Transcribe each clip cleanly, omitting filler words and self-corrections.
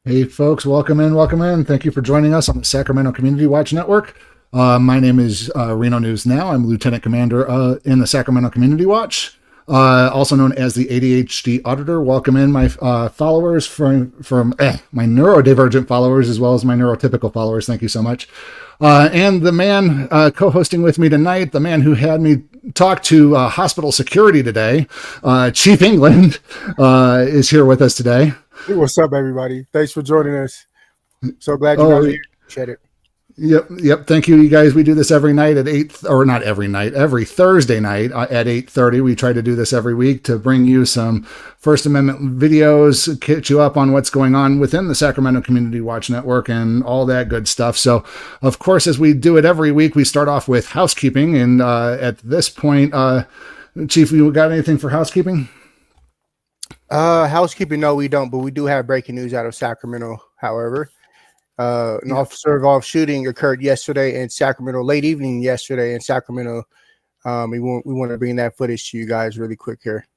Hey, folks, welcome in, welcome in. Thank you for joining us on the Sacramento Community Watch Network. My name is Reno News Now. I'm Lieutenant Commander in the Sacramento Community Watch, also known as the ADHD Auditor. Welcome in, my followers from my neurodivergent followers as well as my neurotypical followers. Thank you so much. And the man co-hosting with me tonight, the man who had me talk to hospital security today, Chief England, is here with us today. Hey, what's up, everybody? Thanks for joining us. So glad you guys are here. Appreciate it. Yep. Thank you, you guys. We do this every night at 8, or not every night, every Thursday night at 8:30. We try to do this every week to bring you some First Amendment videos, catch you up on what's going on within the Sacramento Community Watch Network and all that good stuff. So, of course, as we do it every week, we start off with housekeeping. And at this point, Chief, you got anything for housekeeping? Housekeeping, no, we don't, but we do have breaking news out of Sacramento. However, an officer-involved shooting occurred yesterday in Sacramento, late evening yesterday in Sacramento. We want to bring that footage to you guys really quick here.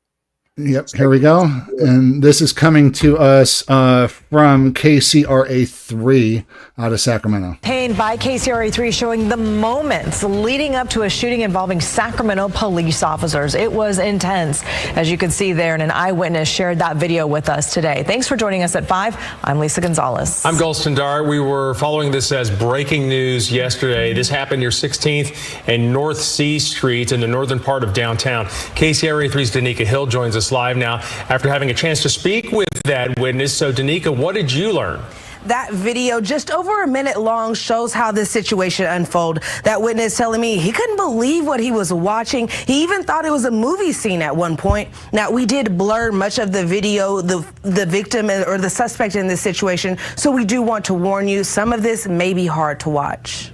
Yep, here we go. And this is coming to us from KCRA3 out of Sacramento. Pained by KCRA3 showing the moments leading up to a shooting involving Sacramento police officers. It was intense, as you can see there, and an eyewitness shared that video with us today. Thanks for joining us at 5. I'm Lisa Gonzalez. I'm Golston Dart. We were following this as breaking news yesterday. This happened near 16th and North C Street in the northern part of downtown. KCRA3's Danica Hill joins us live now after having a chance to speak with that witness. So, Danica, what did you learn? That video, just over a minute long, shows how this situation unfolded. That witness telling me he couldn't believe what he was watching. He even thought it was a movie scene at one point. Now, we did blur much of the video, the victim or the suspect in this situation, so we do want to warn you, some of this may be hard to watch.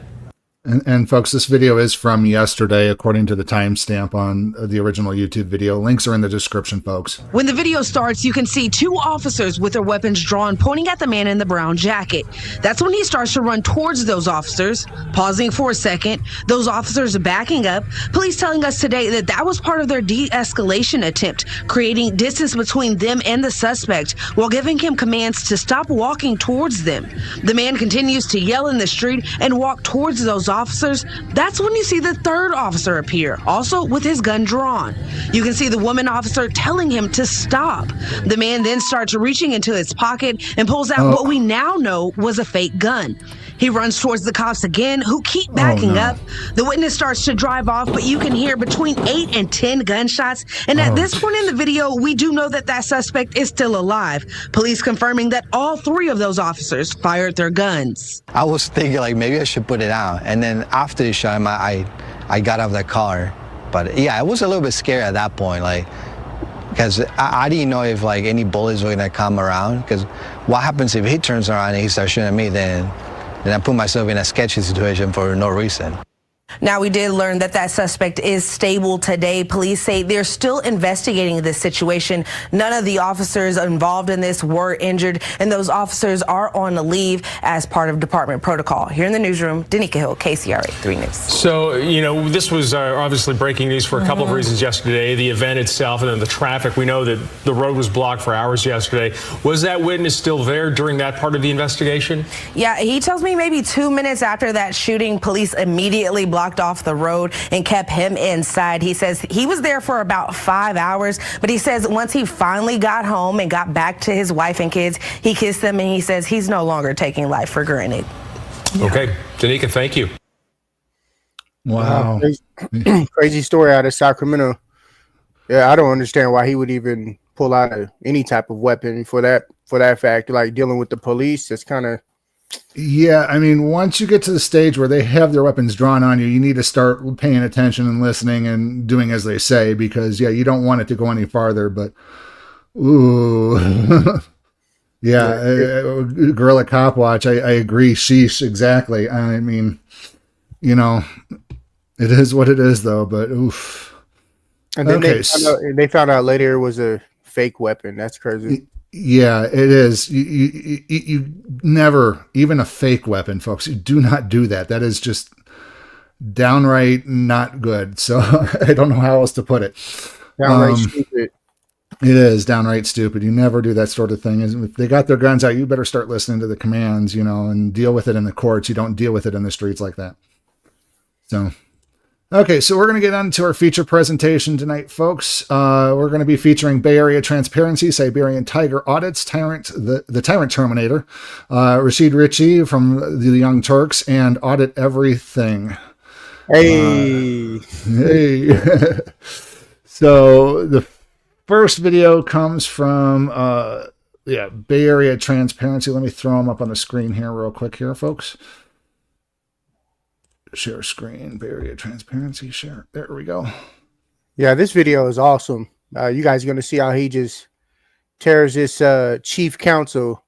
And folks, this video is from yesterday, according to the timestamp on the original YouTube video. Links are in the description, folks. When the video starts, you can see 2 officers with their weapons drawn, pointing at the man in the brown jacket. That's when he starts to run towards those officers, pausing for a second, those officers backing up. Police telling us today that that was part of their de-escalation attempt, creating distance between them and the suspect, while giving him commands to stop walking towards them. The man continues to yell in the street and walk towards those officers. That's when you see the 3rd officer appear, also with his gun drawn. You can see the woman officer telling him to stop. The man then starts reaching into his pocket and pulls out what we now know was a fake gun. He runs towards the cops again, who keep backing up. The witness starts to drive off, but you can hear between 8 and 10 gunshots. And at this point in the video, we do know that that suspect is still alive. Police confirming that all 3 of those officers fired their guns. I was thinking like maybe I should put it out. And then after the shot, I got out of the car. But yeah, I was a little bit scared at that point, like, because I didn't know if like any bullets were gonna come around. Because what happens if he turns around and he starts shooting at me, then I put myself in a sketchy situation for no reason. Now, we did learn that that suspect is stable today. Police say they're still investigating this situation. None of the officers involved in this were injured, and those officers are on leave as part of department protocol. Here in the newsroom, Danica Hill, KCRA 3 News. So, you know, this was obviously breaking news for a couple of reasons yesterday. The event itself and then the traffic. We know that the road was blocked for hours yesterday. Was that witness still there during that part of the investigation? Yeah, he tells me maybe 2 minutes after that shooting, police immediately blocked off the road and kept him inside. He says he was there for about 5 hours, but he says once he finally got home and got back to his wife and kids, he kissed them, and he says he's no longer taking life for granted. Okay, Danica, thank you. Wow. Crazy story out of Sacramento. Yeah, I don't understand why he would even pull out any type of weapon for that fact. Like dealing with the police, it's kind of. Yeah, I mean, once you get to the stage where they have their weapons drawn on you, you need to start paying attention and listening and doing as they say, because, yeah, you don't want it to go any farther, but, ooh. Guerrilla Cop Watch, I agree. Sheesh, exactly. I mean, you know, it is what it is, though, but oof. And then they found out later it was a fake weapon. That's crazy. Yeah, it is. You never, even a fake weapon, folks, you do not do that. That is just downright not good. So I don't know how else to put it. Downright stupid. It is downright stupid. You never do that sort of thing. If they got their guns out, you better start listening to the commands, and deal with it in the courts. You don't deal with it in the streets like that. So, okay, so we're going to get on to our feature presentation tonight, folks. We're going to be featuring Bay Area Transparency, Siberian Tiger Audits, the Tyrant Terminator, Rashid Ritchie from the Young Turks, and Audit Everything. Hey. Hey. So the first video comes from Bay Area Transparency. Let me throw them up on the screen here real quick here, folks. Share screen, Bay Area Transparency, share. There we go. Yeah, this video is awesome. You guys are going to see how he just tears this chief counsel,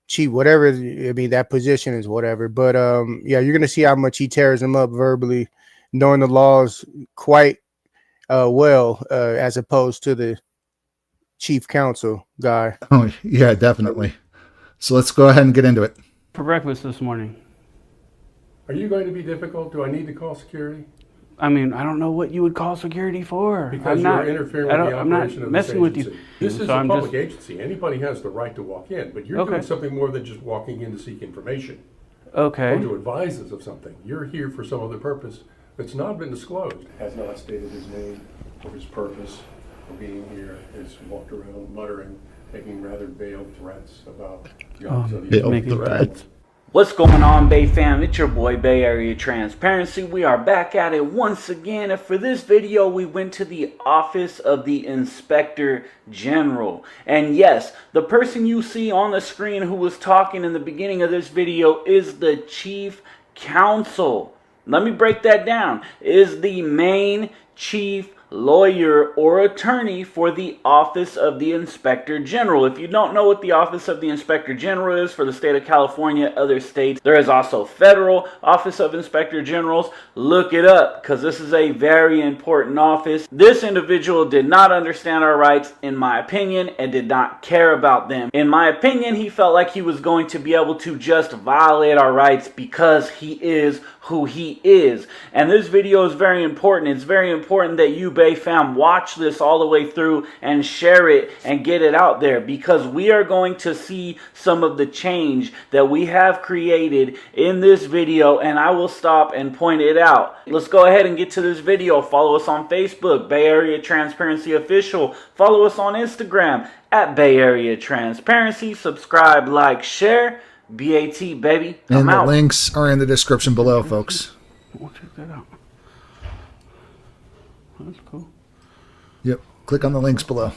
chief, whatever, that position is whatever. But yeah, you're going to see how much he tears him up verbally, knowing the laws quite well, as opposed to the chief counsel guy. Oh, yeah, definitely. So let's go ahead and get into it. For breakfast this morning. Are you going to be difficult? Do I need to call security? I mean, I don't know what you would call security for. Because you're interfering with the operation of this messing with agency. you. This is So a public agency. Anybody has the right to walk in, but you're doing something more than just walking in to seek information Okay. or to advise us of something. You're here for some other purpose that's not been disclosed. Has not stated his name or his purpose for being here. Has walked around muttering, making rather veiled threats about the office of the Veiled threats. What's going on, Bay fam? It's your boy Bay Area Transparency. We are back at it once again, and for this video we went to the office of the Inspector General. And yes, the person you see on the screen who was talking in the beginning of this video is the Chief Counsel. Let me break that down. Is the main chief lawyer or attorney for the Office of the Inspector General. If you don't know what the Office of the Inspector General is for the state of California, other states, there is also Federal Office of Inspector Generals. Look it up, because this is a very important office. This individual did not understand our rights, in my opinion, and did not care about them. In my opinion, he felt like he was going to be able to just violate our rights because he is who he is. And this video is very important. It's very important that you, Bay fam, watch this all the way through and share it and get it out there, because we are going to see some of the change that we have created in this video, and I will stop and point it out. Let's go ahead and get to this video. Follow us on Facebook, Bay Area Transparency Official. Follow us on Instagram at Bay Area Transparency. Subscribe, like, share. BAT, baby. And the links are in the description below, folks. We'll check that out. That's cool. Yep. Click on the links below.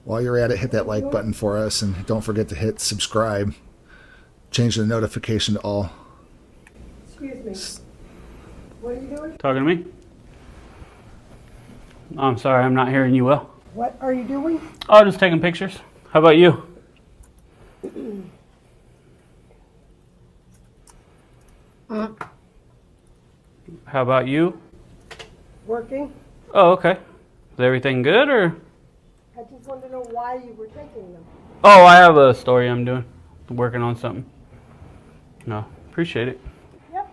While you're at it, hit that like button for us, and don't forget to hit subscribe. Change the notification to all. Excuse me. What are you doing? Talking to me? I'm sorry, I'm not hearing you well. What are you doing? Oh, just taking pictures. How about you? How about you? Working? Oh, okay. Is everything good, or? I just want to know why you were taking them. Oh, I have a story I'm doing. Working on something. No, appreciate it. Yep.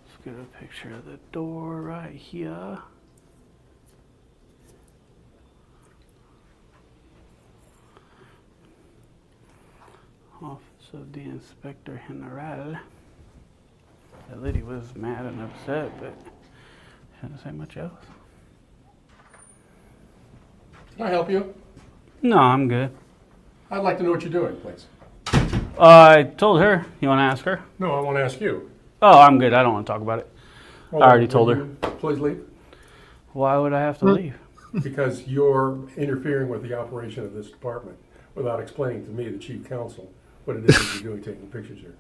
Let's get a picture of the door right here. Office of the Inspector General. That lady was mad and upset, but she didn't say much else. Can I help you? No, I'm good. I'd like to know what you're doing, please. I told her. You want to ask her? No, I want to ask you. Oh, I'm good. I don't want to talk about it. Well, I already will told her. you Please leave. Why would I have to leave? Because you're interfering with the operation of this department without explaining to me, the chief counsel, what it is that you're doing taking pictures here.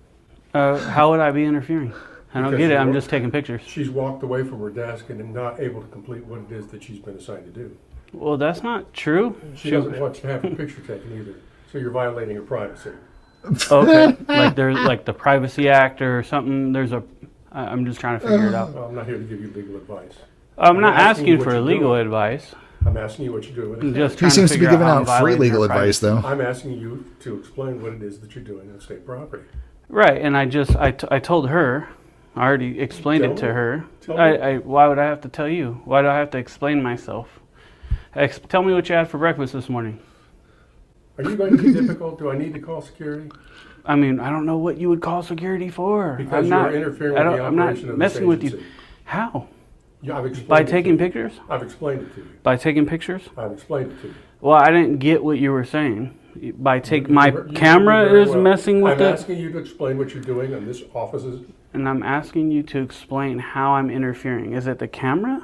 How would I be interfering? I don't Because get it. you I'm won't- just taking pictures. She's walked away from her desk and is not able to complete what it is that she's been assigned to do. Well, that's not true. She doesn't want to have her picture taken either, so you're violating her privacy. Okay, like there's like the Privacy Act or something. I'm just trying to figure it out. Well, I'm not here to give you legal advice. I'm not asking you asking what for you're legal doing. advice. I'm asking you what you're doing with I'm it. just He trying seems to be figure giving how I'm out free violating legal her advice, privacy. though. I'm asking you to explain what it is that you're doing on state property. Right, and I told her, I already explained it to her. Tell me. Why would I have to tell you? Why do I have to explain myself? Tell me what you had for breakfast this morning. Are you going to be difficult? Do I need to call security? I mean, I don't know what you would call security for. Because I'm you're not interfering with the I'm not operation of this messing with you. agency. How? Yeah, I've explained By it to taking you. pictures? I've explained it to you. By taking pictures? I've explained it to you. Well, I didn't get what you were saying. My You camera very is well. messing with I'm asking you to explain what you're doing on this office's. And I'm asking you to explain how I'm interfering. Is it the camera?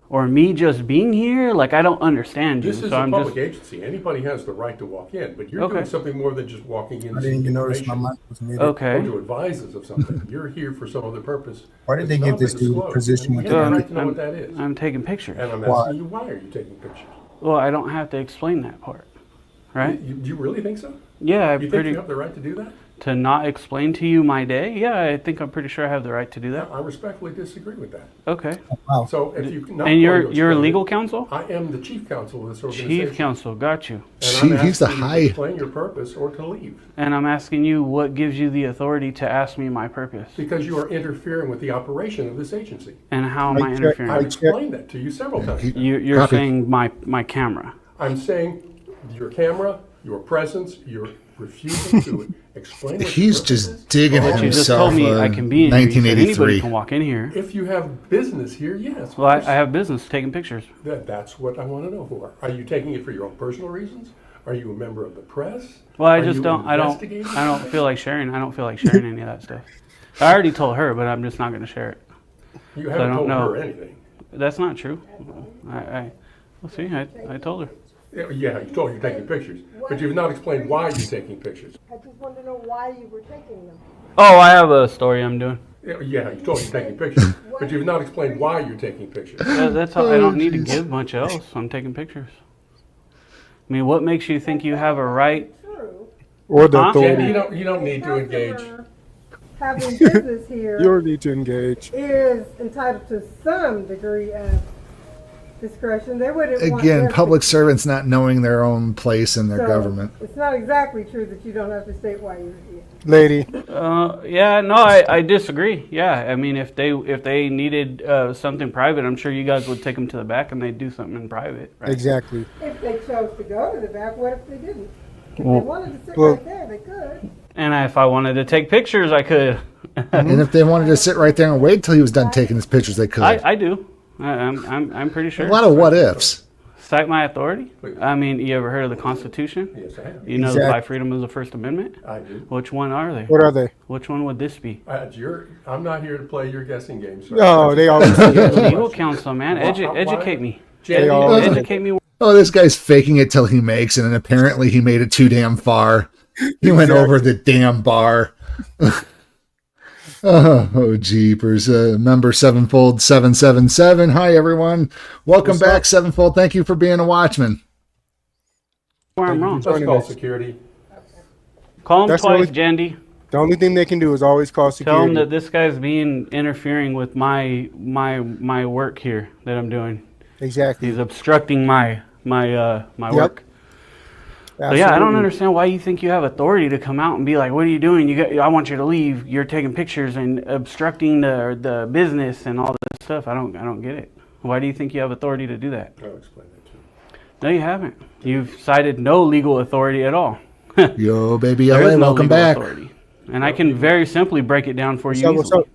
Or me just being here? Like, I don't understand you. This is so a I'm public just, agency. Anybody has the right to walk in, but you're Okay. doing something more than just walking in. I didn't even notice my mic was muted. Okay. To advise us of something. You're here for some other purpose. Why did It's they not give this been dude a disclosed. position And with you have the- the right to know what that is. I'm taking pictures. And I'm Why? asking you, why are you taking pictures? Well, I don't have to explain that part, right? Do you really think so? Yeah, You think you have the right to do that? to not explain to you my day. Yeah, I think I'm pretty sure I have the right to do that. I respectfully disagree with that. Okay. Wow. So if you not And you're going to explain legal it, counsel? I am the chief counsel of this organization. Chief counsel, got you. And I'm He's the asking you to high. explain your purpose or to leave. And I'm asking you, what gives you the authority to ask me my purpose? Because you are interfering with the operation of this agency. And how am I I've interfering? I've explained that to you several times. You're Copy. saying my camera. I'm saying your camera, your presence, your refusing to explain what He's your just purpose is. digging But you just himself. told me I can be in here. You said anybody 1983. can walk in here. If you have business here, yes. Well, I have business taking pictures. That's what I want to know for. Are you taking it for your own personal reasons? Are you a member of the press? Well, I Are just you don't. investigating? I don't feel like sharing. I don't feel like sharing any of that stuff. I already told her, but I'm just not going to share it. You I haven't don't told know. her anything. That's not true. Well, see, I told her. Yeah, you told her you're taking pictures, but you've not explained why you're taking pictures. I just want to know why you were taking them. Oh, I have a story I'm doing. Yeah, you told her you're taking pictures, but you've not explained why you're taking pictures. That's all. I don't need to give much else. I'm taking pictures. I mean, what makes you think you have a right? True. Or the Huh? authority. You don't need to engage. Having business here You don't need to engage. is entitled to some degree of discretion. They wouldn't want Again, their- public servants not knowing their own place in their So, government. It's not exactly true that you don't have to state why you're here. Lady, Yeah, no, I disagree. Yeah, I mean, if they needed something private, I'm sure you guys would take them to the back and they'd do something in private. Right? exactly. If they chose to go to the back, what if they didn't? If Well- they wanted to sit well- right there, they could. And if I wanted to take pictures, I could. And if they wanted to sit right there and wait till he was done taking his pictures, they could. I do. I'm pretty sure. A lot of what ifs. Cite my authority. I mean, you ever heard of the Constitution? Yes, I have. You know the Exactly. five freedoms of the First Amendment. I do. Which one are they? What are they? Which one would this be? I'm not here to play your guessing game. So No, they always You're legal counsel, man. Educate me. They all- Educate me. Oh, this guy's faking it till he makes it, and apparently he made it too damn far. He went over the damn bar. Oh, jeepers. Member Sevenfold 777. Hi, everyone. Welcome What's back, up? Sevenfold. Thank you for being a watchman. Where I'm wrong. Let's call security. Call him That's twice, really- Jandy. The only thing they can do is always call Tell security. him that this guy's interfering with my work here that I'm doing. Exactly. He's obstructing my Yep. work. So yeah, I don't Absolutely. understand why you think you have authority to come out and be like, "What are you doing? I want you to leave. You're taking pictures and obstructing the business and all this stuff." I don't get it. Why do you think you have authority to do that? I'll explain that to you. No, you haven't. You've cited no legal authority at all. Yo, baby There LA, is no welcome legal back. authority. And I can very simply break it down for you What's easily. up?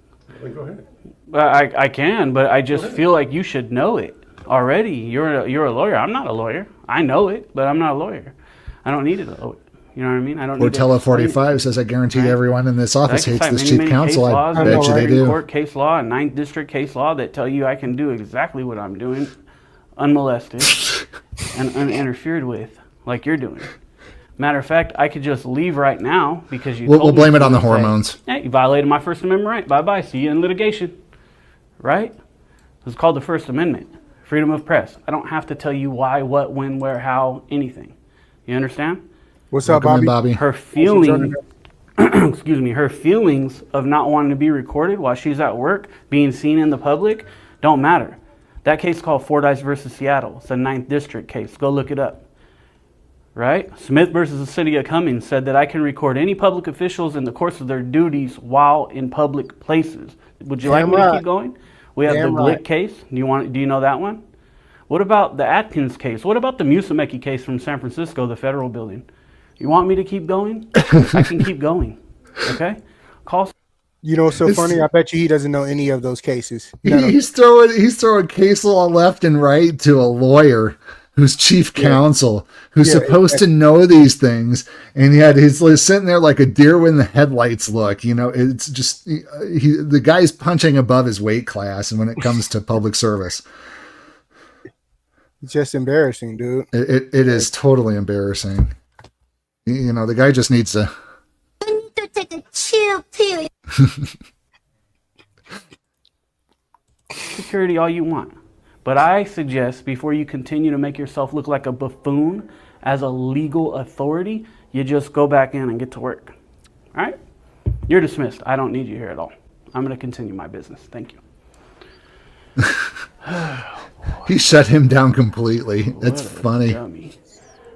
Then go ahead. I can, but I just feel like you should know it already. You're a lawyer. I'm not a lawyer. I know it, but I'm not a lawyer. I don't need it. You know what I mean? I don't need to Ortella explain it. 45 says, I guarantee Right. everyone in this I office can hates cite this many, chief many counsel. case I laws, bet you they Supreme do. Court case law and 9th District case law that tell you I can do exactly what I'm doing, unmolested and uninterfered with, like you're doing. Matter of fact, I could just leave right now because you. We'll told me blame it to on the and say, hormones. Hey, you violated my First Amendment right. Bye bye. See you in litigation. Right? It's called the First Amendment, freedom of press. I don't have to tell you why, what, when, where, how, anything. You understand? What's up, Welcome in, Bobby? Bobby. Her feeling, excuse me, her feelings of not wanting to be recorded while she's at work, being seen in the public, don't matter. That case called Fordyce versus Seattle. It's a 9th District case. Go look it up. right? Smith versus the City of Cummings said that I can record any public officials in the course of their duties while in public places. Would you like me to keep going? We have the Glick case. Do you know that one? What about the Atkins case? What about the Musumeci case from San Francisco, the federal building? You want me to keep going? I can keep going. Okay? Call. You know, so funny. I bet you he doesn't know any of those cases. He's throwing case law left and right to a lawyer who's chief counsel, who's supposed to know these things, and yet he's sitting there like a deer in the headlights look. You know, it's just the guy's punching above his weight class, and when it comes to public service, it's just embarrassing, dude. It is totally embarrassing. You know, the guy just needs to take a chill pill. Security all you want. But I suggest before you continue to make yourself look like a buffoon as a legal authority, you just go back in and get to work. All right? You're dismissed. I don't need you here at all. I'm going to continue my business. Thank you. He shut him down completely. That's funny. Dummy.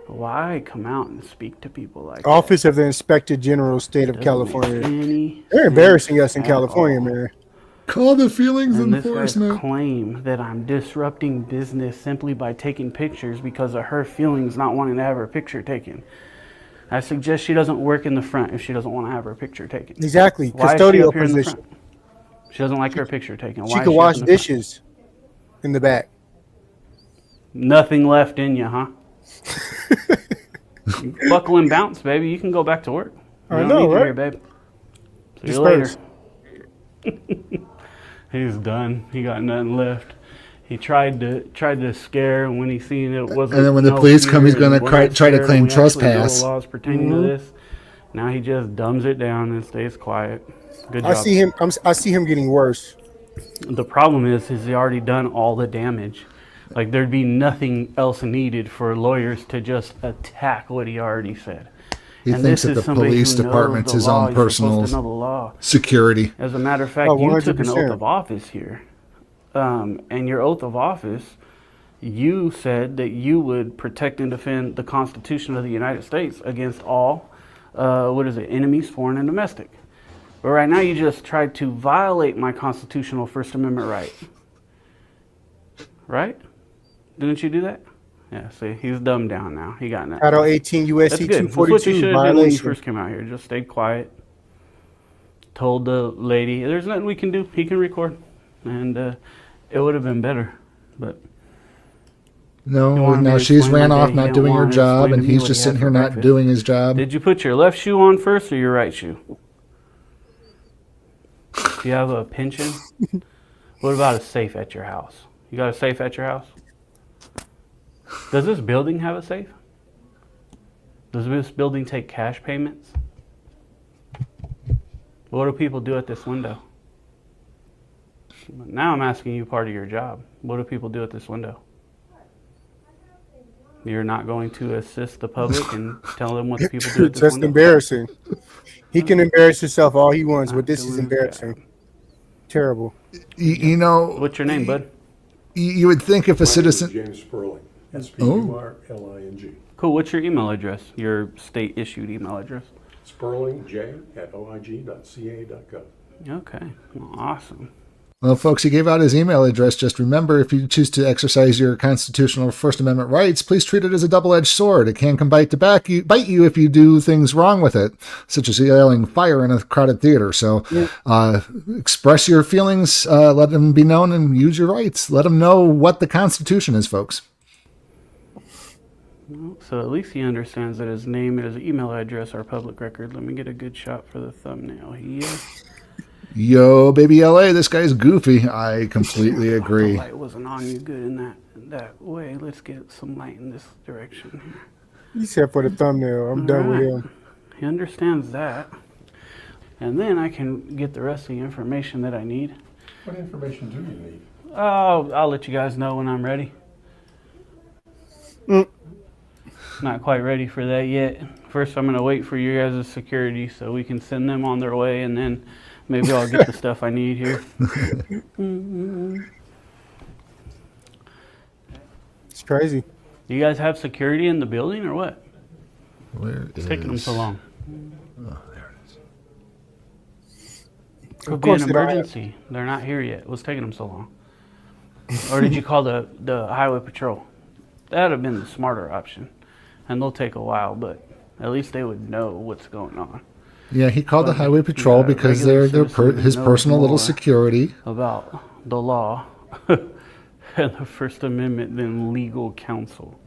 Why come out and speak to people like Office of the Inspector General, State of California. They're embarrassing us in California, man. Call the feelings and enforcement. This claim that I'm disrupting business simply by taking pictures because of her feelings not wanting to have her picture taken. I suggest she doesn't work in the front if she doesn't want to have her picture taken. Exactly. Why Custodial is she position. up here in the front? She doesn't like her picture taken. She could wash dishes in the back. Nothing left in you, huh? Buckle and bounce, baby. You can go back to work. I know, right? Here, babe. See you later. He's done. He got nothing left. He tried to scare when he seen it wasn't. And then when the police come, he's going to try to claim trespass. Laws pertaining to this. Now he just dumbs it down and stays quiet. Good job. I see him getting worse. The problem is he already done all the damage. Like there'd be nothing else needed for lawyers to just attack what he already said. He thinks that the police department's his own personal security. As a matter of fact, you took an oath of office here. And your oath of office, you said that you would protect and defend the Constitution of the United States against all, enemies, foreign and domestic. But right now you just tried to violate my constitutional First Amendment right. Right? Didn't you do that? Yeah, see, he's dumbed down now. He got nothing. Title 18 USC 242 That's what you should have done when you violation. first came out here. Just stayed quiet. Told the lady, there's nothing we can do. He can record. And it would have been better. But no, now she's ran off not doing her job, and he's just sitting here not doing his job. Did you put your left shoe on first or your right shoe? Do you have a pension? What about a safe at your house? You got a safe at your house? Does this building have a safe? Does this building take cash payments? What do people do at this window? Now I'm asking you part of your job. What do people do at this window? You're not going to assist the public and tell them what the people do at this Just window? embarrassing. He can embarrass himself all he wants, but this is embarrassing. Terrible. You know. What's your name, bud? You would think if a citizen. James Sperling. Sperling. Cool. What's your email address? Your state issued email address? SperlingJ@oig.ca.gov. Okay. Well, awesome. Well, folks, he gave out his email address. Just remember, if you choose to exercise your constitutional First Amendment rights, please treat it as a double-edged sword. It can come bite you if you do things wrong with it, such as yelling fire in a crowded theater. So express your feelings, let them be known, and use your rights. Let them know what the Constitution is, folks. So at least he understands that his name and his email address are public record. Let me get a good shot for the thumbnail here. Yo, baby LA, this guy's goofy. I completely agree. The light wasn't on you good in that way. Let's get some light in this direction here. He said for the thumbnail. I'm done with him. He understands that. And then I can get the rest of the information that I need. What information do you need? Oh, I'll let you guys know when I'm ready. Not quite ready for that yet. First, I'm going to wait for you guys' security so we can send them on their way, and then maybe I'll get the stuff I need here. It's crazy. Do you guys have security in the building or what? Where It's taking them so long. Oh, there it is. Could be an emergency. They're not here yet. What's taking them so long? Or did you call the highway patrol? That would have been the smarter option. And they'll take a while, but at least they would know what's going on. Yeah, he called the highway patrol because they're his personal little security. About the law and the First Amendment than legal counsel.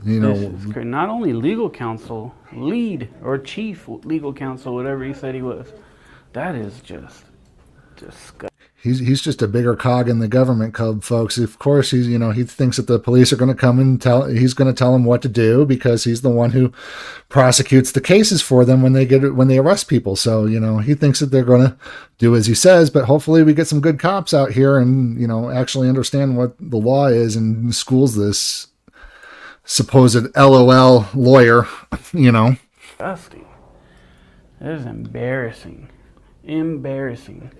You know, This is not only legal counsel, lead or chief legal counsel, whatever he said he was. That is just disgusting. he's just a bigger cog in the government cub, folks. Of course, he thinks that the police are going to come and he's going to tell him what to do because he's the one who prosecutes the cases for them when they arrest people. So, he thinks that they're going to do as he says, but hopefully we get some good cops out here and, actually understand what the law is and schools this supposed LOL lawyer, Disgusting. That is embarrassing. Embarrassing.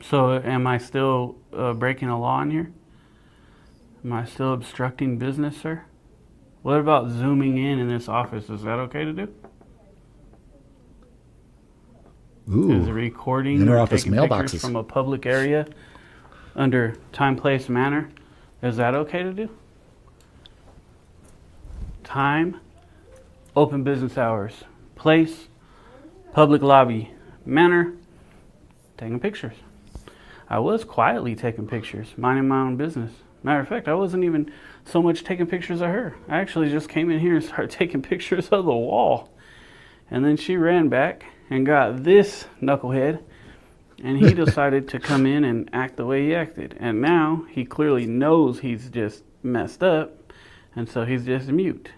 So am I still breaking a law in here? Am I still obstructing business, sir? What about zooming in this office? Is that okay to do? Ooh, is recording or inter-office taking mailboxes pictures from a public area under time, place, manner? Is that okay to do? Time, open business hours. Place, public lobby. Manner, taking pictures. I was quietly taking pictures, minding my own business. Matter of fact, I wasn't even so much taking pictures of her. I actually just came in here and started taking pictures of the wall. And then she ran back and got this knucklehead, and he decided to come in and act the way he acted. And now he clearly knows he's just messed up, and so he's just mute.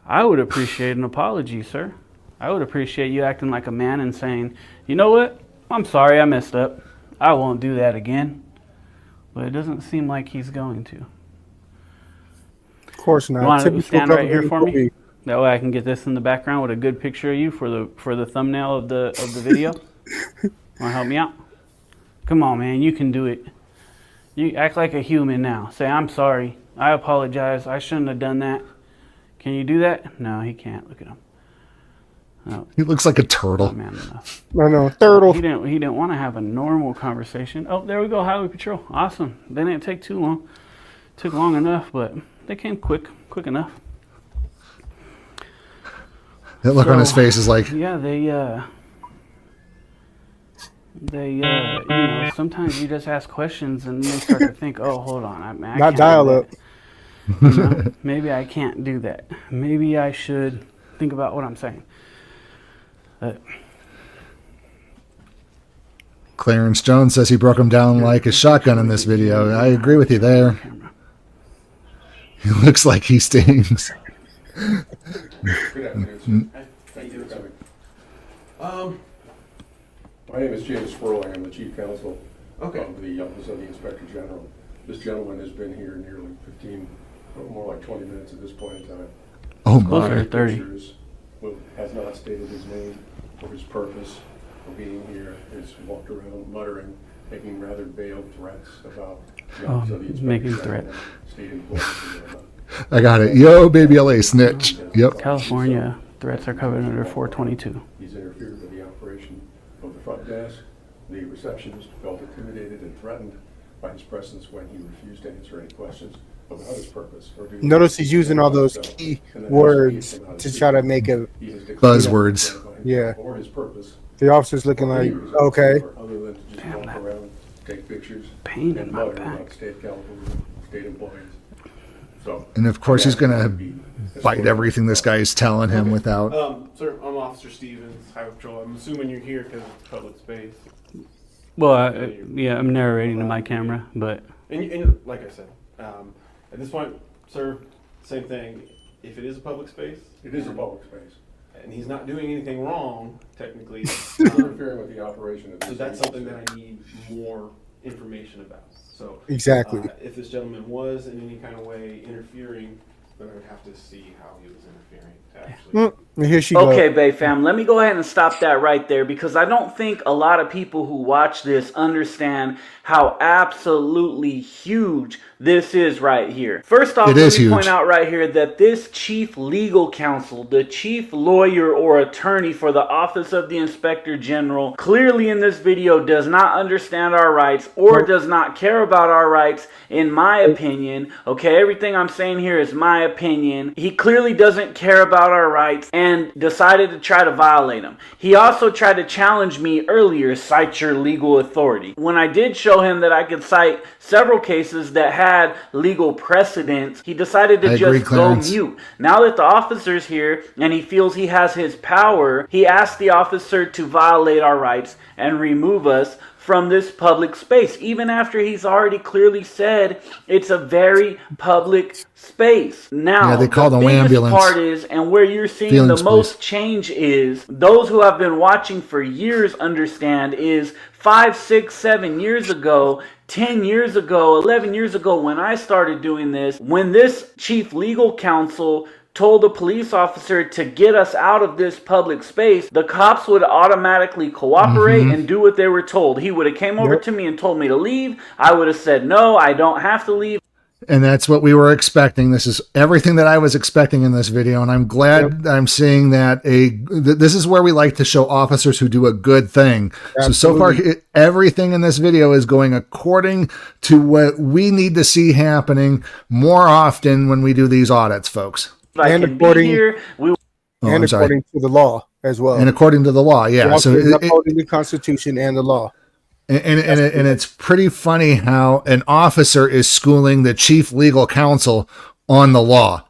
I would appreciate an apology, sir. I would appreciate you acting like a man and saying, you know what? I'm sorry I messed up. I won't do that again. But it doesn't seem like he's going to. Of course not. You want to Typical stand right here government for me? employee. That way I can get this in the background with a good picture of you for the thumbnail of the video. Want to help me out? Come on, man. You can do it. You act like a human now. Say, I'm sorry. I apologize. I shouldn't have done that. Can you do that? No, he can't. Look at him. No. He looks like a turtle. Not man enough. I know, turtle. He didn't want to have a normal conversation. Oh, there we go. Highway patrol. Awesome. They didn't take too long. Took long enough, but they came quick enough. That look on his face is like, yeah, sometimes you just ask questions and then they start to think, oh, hold on, I Not can't dial do up. that. Maybe I can't do that. Maybe I should think about what I'm saying. Clarence Jones says he broke him down like a shotgun in this video. I agree with you there. He looks like he stings. Good afternoon, sir. Thank you for coming. My name is James Sperling. I'm the Chief Counsel of the Office of the Inspector General. This gentleman has been here nearly 15, more like 20 minutes at this point in time. Oh my. Closer to 30. Pictures, has not stated his name or his purpose for being here. Has walked around muttering, making rather veiled threats about the Office of the Inspector making General, threats. state employees and whatnot. I got it. Yo, baby LA snitch. Yep. California threats are covered under 422. He's interfered with the operation of the front desk. The receptionist felt intimidated and threatened by his presence when he refused to answer any questions about his purpose. Notice he's using all those key words to try to make a Buzzwords. Yeah. Or his purpose. The officer's looking like, okay. Other than to just walk around, take pictures, Pain and in my mutter back. about state California, state employees. So, And of course he's going to bite everything this guy is telling him without. Sir, I'm Officer Stevens, Highway Patrol. I'm assuming you're here because it's public space. Well, I'm narrating to my camera, but And like I said, at this point, sir, same thing. If it is a public space, it is a public space. and he's not doing anything wrong, technically. Interfering with the operation of this. So that's something that I need more information about. So Exactly. if this gentleman was in any kind of way interfering but I would have to see how he was interfering to actually. Here she goes. Okay, Bay fam, let me go ahead and stop that right there because I don't think a lot of people who watch this understand how absolutely huge this is right here. First off, let me point out right here that this chief legal counsel, the chief lawyer or attorney for the Office of the Inspector General, clearly in this video does not understand our rights or does not care about our rights, in my opinion. Okay, everything I'm saying here is my opinion. He clearly doesn't care about our rights and decided to try to violate them. He also tried to challenge me earlier, cite your legal authority. When I did show him that I could cite several cases that had legal precedence, he decided to just go mute. Now that the officer's here and he feels he has his power, he asked the officer to violate our rights and remove us from this public space, even after he's already clearly said it's a very public space. Now, they call the biggest part is, and where you're seeing the most change is, those who have been watching for years understand is 5, 6, 7 years ago, 10 years ago, 11 years ago, when I started doing this, when this chief legal counsel told the police officer to get us out of this public space, the cops would automatically cooperate and do what they were told. He would have came over to me and told me to leave. I would have said, no, I don't have to leave. And that's what we were expecting. This is everything that I was expecting in this video. And I'm glad I'm seeing that this is where we like to show officers who do a good thing. So far, everything in this video is going according to what we need to see happening more often when we do these audits, folks. And according to the law as well. And according to the law, yeah. So upholding the Constitution and the law. And it's pretty funny how an officer is schooling the chief legal counsel on the law.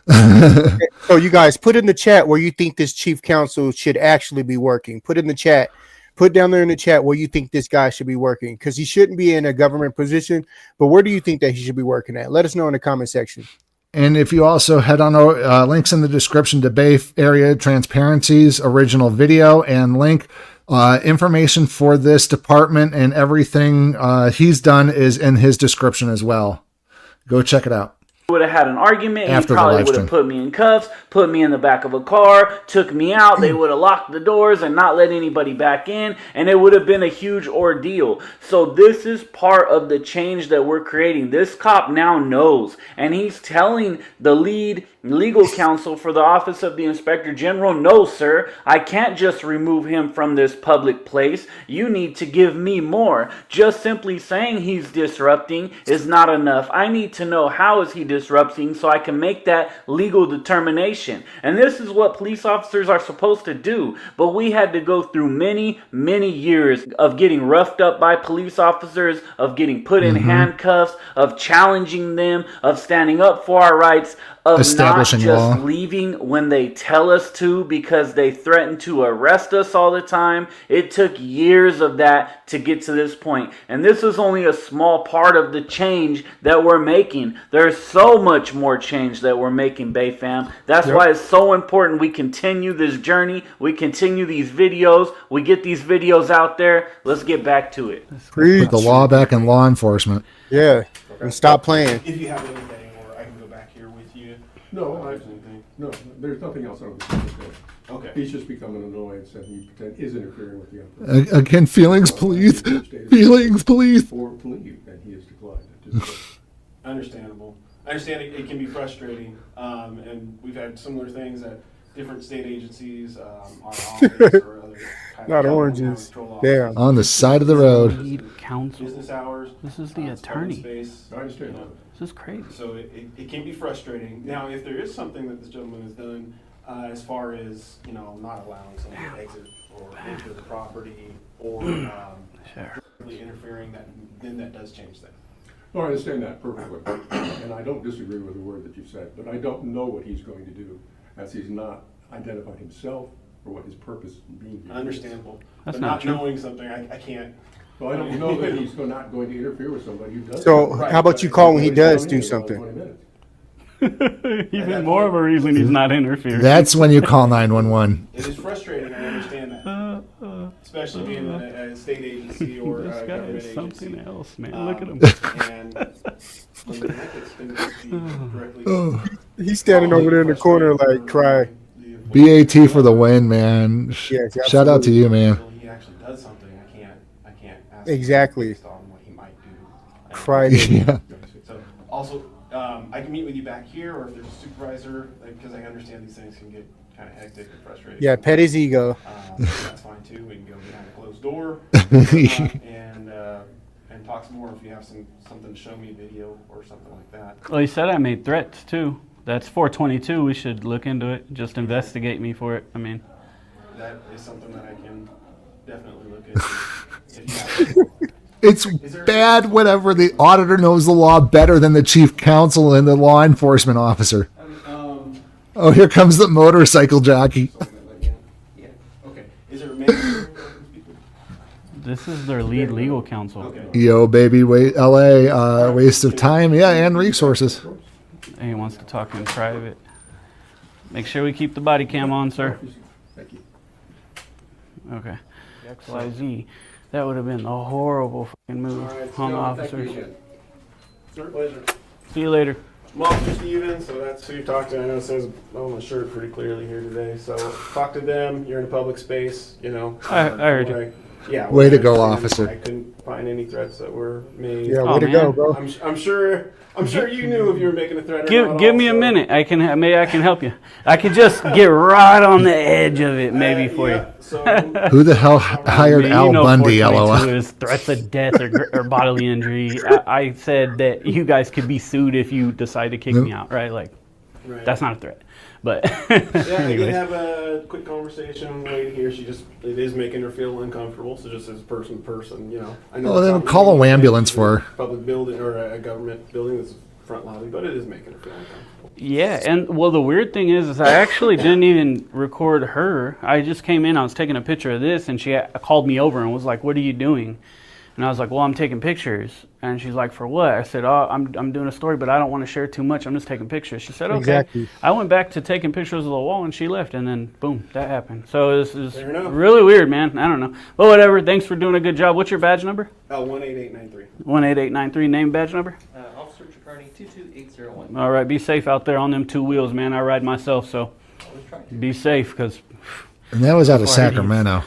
So you guys put in the chat where you think this chief counsel should actually be working. Put in the chat. Put down there in the chat where you think this guy should be working, because he shouldn't be in a government position. But where do you think that he should be working at? Let us know in the comment section. And if you also head on our links in the description to Bay Area Transparency's original video and link information for this department and everything he's done is in his description as well. Go check it out. Would have had an argument, and he probably would have put me in cuffs, put me in the back of a car, took me out. They would have locked the doors and not let anybody back in, and it would have been a huge ordeal. So this is part of the change that we're creating. This cop now knows, and he's telling the lead legal counsel for the Office of the Inspector General, no, sir, I can't just remove him from this public place. You need to give me more. Just simply saying he's disrupting is not enough. I need to know how is he disrupting so I can make that legal determination. And this is what police officers are supposed to do. But we had to go through many, many years of getting roughed up by police officers, of getting put in handcuffs, of challenging them, of standing up for our rights, of not just leaving when they tell us to because they threaten to arrest us all the time. It took years of that to get to this point. And this is only a small part of the change that we're making. There's so much more change that we're making, Bay Fam. That's why it's so important we continue this journey. We continue these videos. We get these videos out there. Let's get back to it. Put the law back in law enforcement. Yeah. And stop playing. If you have anything, or I can go back here with you. No, there's nothing else on the Okay. He's just become an annoyance and he is interfering with the operation. Again, feelings, please. Feelings, please. Or leave, and he has declined. Understandable. I understand it can be frustrating, and we've had similar things at different state agencies, our office or other. Not oranges. Damn. On the side of the road. Lead counsel. Business hours. This is the attorney. I understand. This is crazy. So it can be frustrating. Now, if there is something that this gentleman has done, as far as not allowing someone to exit or enter the property or interfering, then that does change that. No, I understand that perfectly, and I don't disagree with the word that you said, but I don't know what he's going to do, as he's not identified himself or what his purpose in being here. Understandable. That's but not true. knowing something, I can't. Well, I don't know that he's not going to interfere with somebody who does. So how about you call when he does do something? Even more of a reason he's not interfering. That's when you call 911. It is frustrating. I understand that, especially being a state agency or this a guy government is something agency. else, man. Look at him. And when the ethics can just be directly He's standing over there in the corner like cry. BAT for the win, man. Yes, Shout out to you, man. Until he actually does something, I can't ask Exactly. him based on what he might do. Cry. Yeah. So also, I can meet with you back here, or if there's a supervisor, because I understand these things can get kind of hectic and frustrating. Yeah, pet his ego. That's fine too. We can go behind a closed door and talk some more if you have something to show me, video or something like that. Well, he said I made threats too. That's 422. We should look into it. Just investigate me for it. I mean, That is something that I can definitely look into. It's bad whenever the auditor knows the law better than the chief counsel and the law enforcement officer. Oh, here comes the motorcycle jockey. Yeah. Okay. Is there a manager? this is their lead legal counsel. Okay. Yo, baby, wait, LA, waste of time, yeah, and resources. And he wants to talk in private. Make sure we keep the body cam on, sir. Thank you. Okay. XYZ. That would have been a horrible fucking move on the officers. It's our pleasure. See you later. I'm Officer Stevens, so that's who you talked to. I know it says on my shirt pretty clearly here today. So talk to them. You're in a public space, you know. I heard you. Yeah. Way to go, officer. I couldn't find any threats that were made. Yeah, way to go, bro. I'm sure you knew if you were making a threat or not. Give me a minute. Maybe I can help you. I could just get right on the edge of it, maybe for you. So, Who the hell hired Al Bundy, 422 LOL? is threats of death or bodily injury. I said that you guys could be sued if you decide to kick me out, right? Like, that's not a threat. But yeah, I did anyways. have a quick conversation with the lady here. It is making her feel uncomfortable. So just as person to person, you know. I know Well, it's then not call really an ambulance for her. public building or a government building that's front lobby, but it is making her feel uncomfortable. Yeah, and well, the weird thing is I actually didn't even record her. I just came in, I was taking a picture of this, and she called me over and was like, "What are you doing?" And I was like, "Well, I'm taking pictures." And she's like, "For what?" I said, "Oh, I'm doing a story, but I don't want to share too much. I'm just taking pictures." She said, "Okay." Exactly. I went back to taking pictures of the wall, and she left, and then boom, that happened. So this is Fair enough. really weird, man. I don't know, but whatever. Thanks for doing a good job. What's your badge number? 18893. 18893. Name, badge number. Officer Tricardi 22801. All right, be safe out there on them two wheels, man. I ride myself, so be safe, because. And that was out of Sacramento.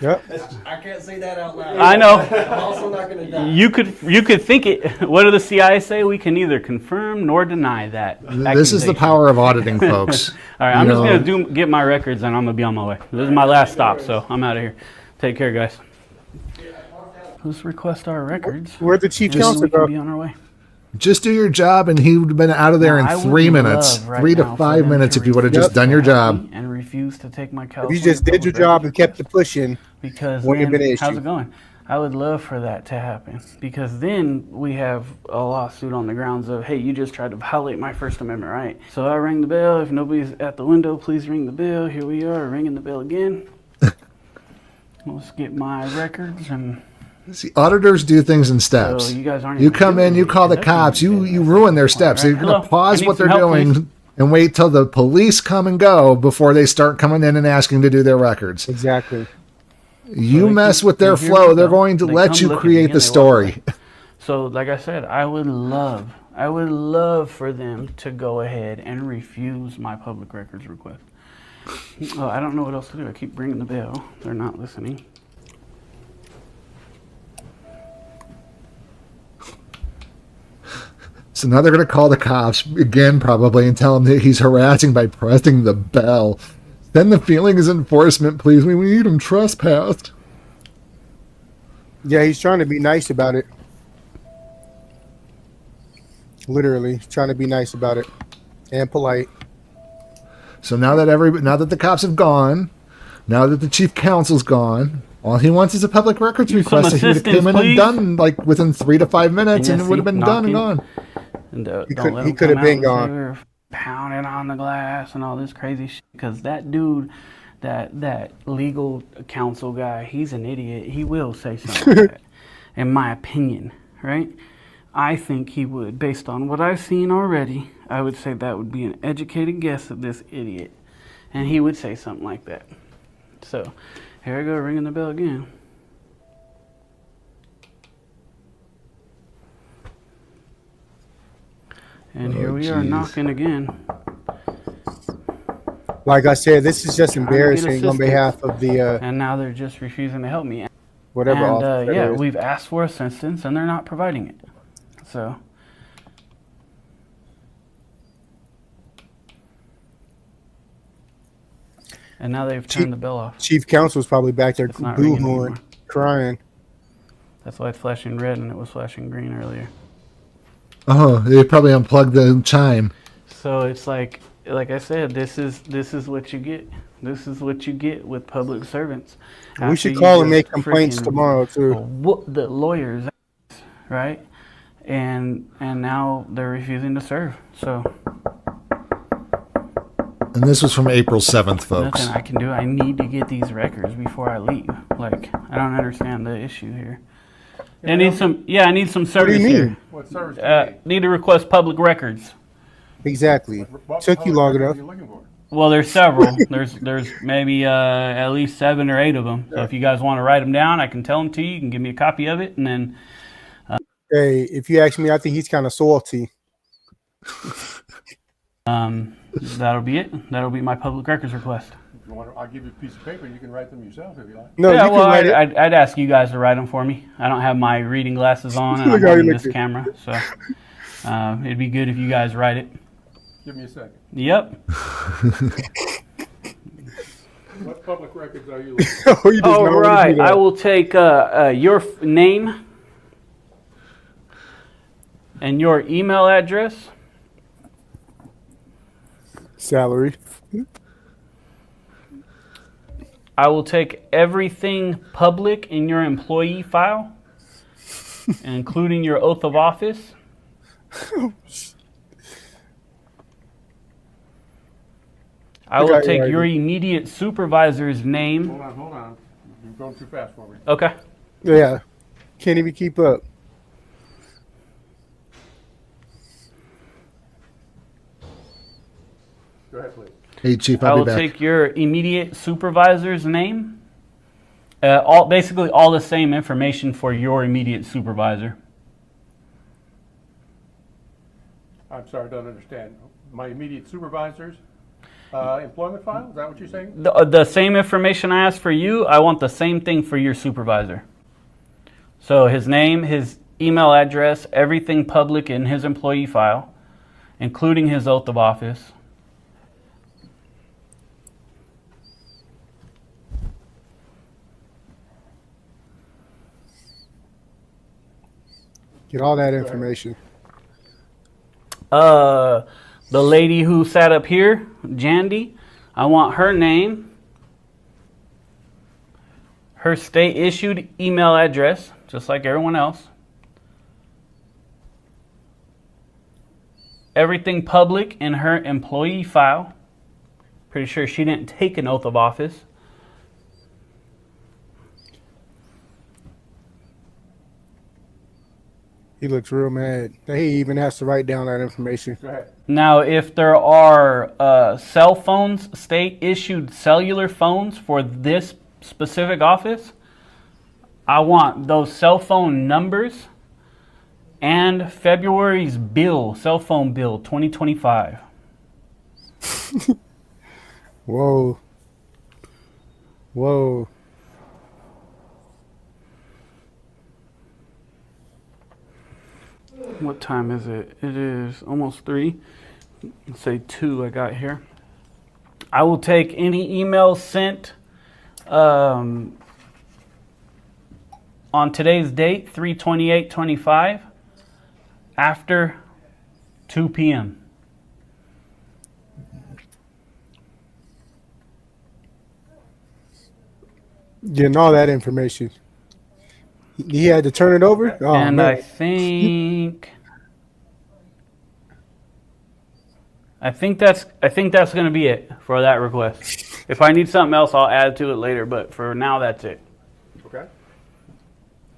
Yep. I can't say that out loud. I know. I'm also not going to die. You could think it. What do the CIA say? We can neither confirm nor deny that. This is the power of auditing, folks. All right, I'm just gonna get my records and I'm gonna be on my way. This is my last stop, so I'm out of here. Take care, guys. Let's request our records. Where'd the chief Just so counsel we can go? be on our way. Just do your job, and he would have been out of there Now, I in would 3 minutes, love right 3 now to for 5 them minutes, to if you would have just refuse done your to have job. me and refuse to take my If California you just did your public job records. and kept it pushing, Because wouldn't have then, been an how's issue. it going? I would love for that to happen, because then we have a lawsuit on the grounds of, hey, you just tried to violate my First Amendment right. So I rang the bell. If nobody's at the window, please ring the bell. Here we are, ringing the bell again. Let's get my records. And See, auditors do things in steps. so you guys aren't You even come doing in, you call the anything. cops, you ruin their steps. All You're right. going to Hello. I pause need what they're some help, doing please. and wait till the police come and go before they start coming in and asking to do their records. exactly. You they mess keep- with their they hear flow, me they're though. going to They let come you look at me create and the they walk story. away. So, like I said, I would love for them to go ahead and refuse my public records request. Oh, I don't know what else to do. I keep ringing the bell. They're not listening. So now they're going to call the cops again, probably, and tell him that he's harassing by pressing the bell. Then the feeling is enforcement, please. We need him trespassed. Yeah, he's trying to be nice about it. Literally, trying to be nice about it and polite. So now that the cops have gone, now that the chief counsel's gone, all he wants is a public records Some request that he would have assistance, came in please. and done like within 3 to 5 minutes, and it would have been done and knocking. gone. And He don't could- let he them could have come been out and gone. say we're pounding on the glass and all this crazy shit. Because that dude, that legal counsel guy, he's an idiot. He will say something like that, in my opinion, right? I think he would, based on what I've seen already. I would say that would be an educated guess of this idiot, and he would say something like that. So, here I go, ringing the bell again. And here we are knocking again. Like I said, this is just Trying to get embarrassing on assistance. behalf of the And now they're just refusing to help me. whatever And office that yeah, is. we've asked for assistance and they're not providing it. So. And now they've turned the bell off. Chief Counsel's probably back there It's not ringing boo-hooing, anymore. crying. That's why it's flashing red and it was flashing green earlier. Oh, they probably unplugged the chime. So it's like I said, this is what you get. This is what you get with public servants. We After should you call and just make complaints freaking tomorrow too. whoop the lawyers, right? And now they're refusing to serve. So And this was from April 7th, folks. nothing I can do. I need to get these records before I leave. Like, I don't understand the issue here. I need some. Yeah, I need some service mean? here. What service do you need? Need to request public records. Exactly. What Took you public long records enough. are you looking for? Well, there's several. there's maybe at least 7 or 8 of them. So if you guys want to write them down, I can tell them to you. You can give me a copy of it, and then Hey, if you ask me, I think he's kind of salty. that'll be it. That'll be my public records request. If you want, I'll give you a piece of paper. You can write them yourself if you like. No, Yeah, you well, can write it. I'd ask you guys to write them for me. I don't have my reading glasses on, and Look I'm how he on looks this at- camera, so it'd be good if you guys write it. Give me a second. Yep. What public records are you looking for? Oh, you just All know what to right. do I that. will take your name and your email address. Salary. I will take everything public in your employee file, including your oath of office. I will got you take right your here. immediate supervisor's name. Hold on. You're going too fast for me. Okay. Yeah. Can't even keep up. Go ahead, please. Hey, Chief, I I'll will be back. take your immediate supervisor's name. Basically all the same information for your immediate supervisor. I'm sorry, I don't understand. My immediate supervisor's employment file? Is that what you're saying? The same information I asked for you, I want the same thing for your supervisor. So his name, his email address, everything public in his employee file, including his oath of office. Get all that information. The lady who sat up here, Jandy, I want her name, her state issued email address, just like everyone else. Everything public in her employee file. Pretty sure she didn't take an oath of office. He looks real mad. He even has to write down that information. Go ahead. Now, if there are cell phones, state issued cellular phones for this specific office, I want those cell phone numbers and February's bill, cell phone bill 2025. Whoa. Whoa. What time is it? It is almost 3. Let's say 2 I got here. I will take any emails sent on today's date, 3/28/25, after 2 p.m. Getting all that information. He had to turn it over? Oh, And man. I think that's going to be it for that request. If I need something else, I'll add to it later, but for now, that's it. Okay.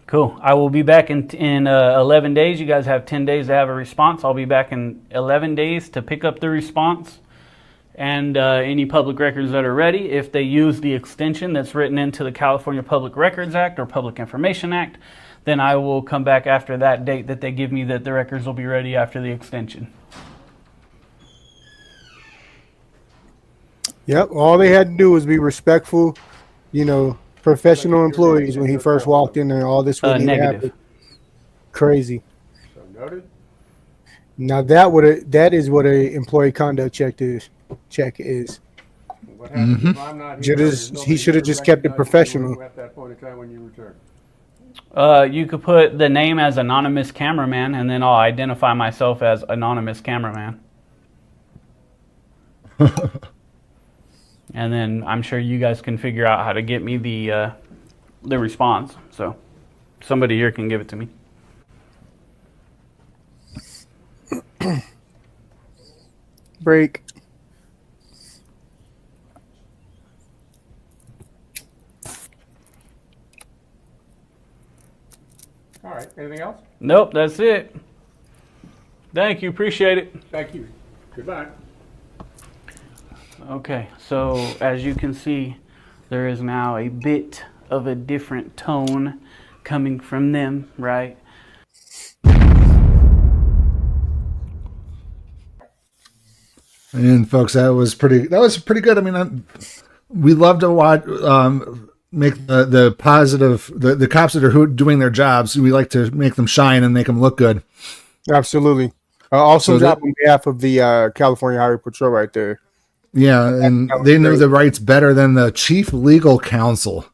Cool. I will be back in 11 days. You guys have 10 days to have a response. I'll be back in 11 days to pick up the response and any public records that are ready. If they use the extension that's written into the California Public Records Act or Public Information Act, then I will come back after that date that they give me that the records will be ready after the extension. Yep. All they had to do was be respectful, professional employees when he first walked in, and all this wouldn't even Negative. happen. Crazy. So noted. Now that is what a employee conduct check is. What happens if I'm not here? He should have just kept it professional. At that point in time when you return. You could put the name as anonymous cameraman, and then I'll identify myself as anonymous cameraman. And then I'm sure you guys can figure out how to get me the response. So somebody here can give it to me. Break. All right. Anything else? Nope, that's it. Thank you. Appreciate it. Thank you. Goodbye. Okay, so as you can see, there is now a bit of a different tone coming from them, right? And folks, that was pretty good. I mean, we love to watch, make the positive, the cops that are doing their jobs. We like to make them shine and make them look good. Absolutely. Also, job on behalf of the California Highway Patrol right there. Yeah, and they know the rights better than the chief legal counsel.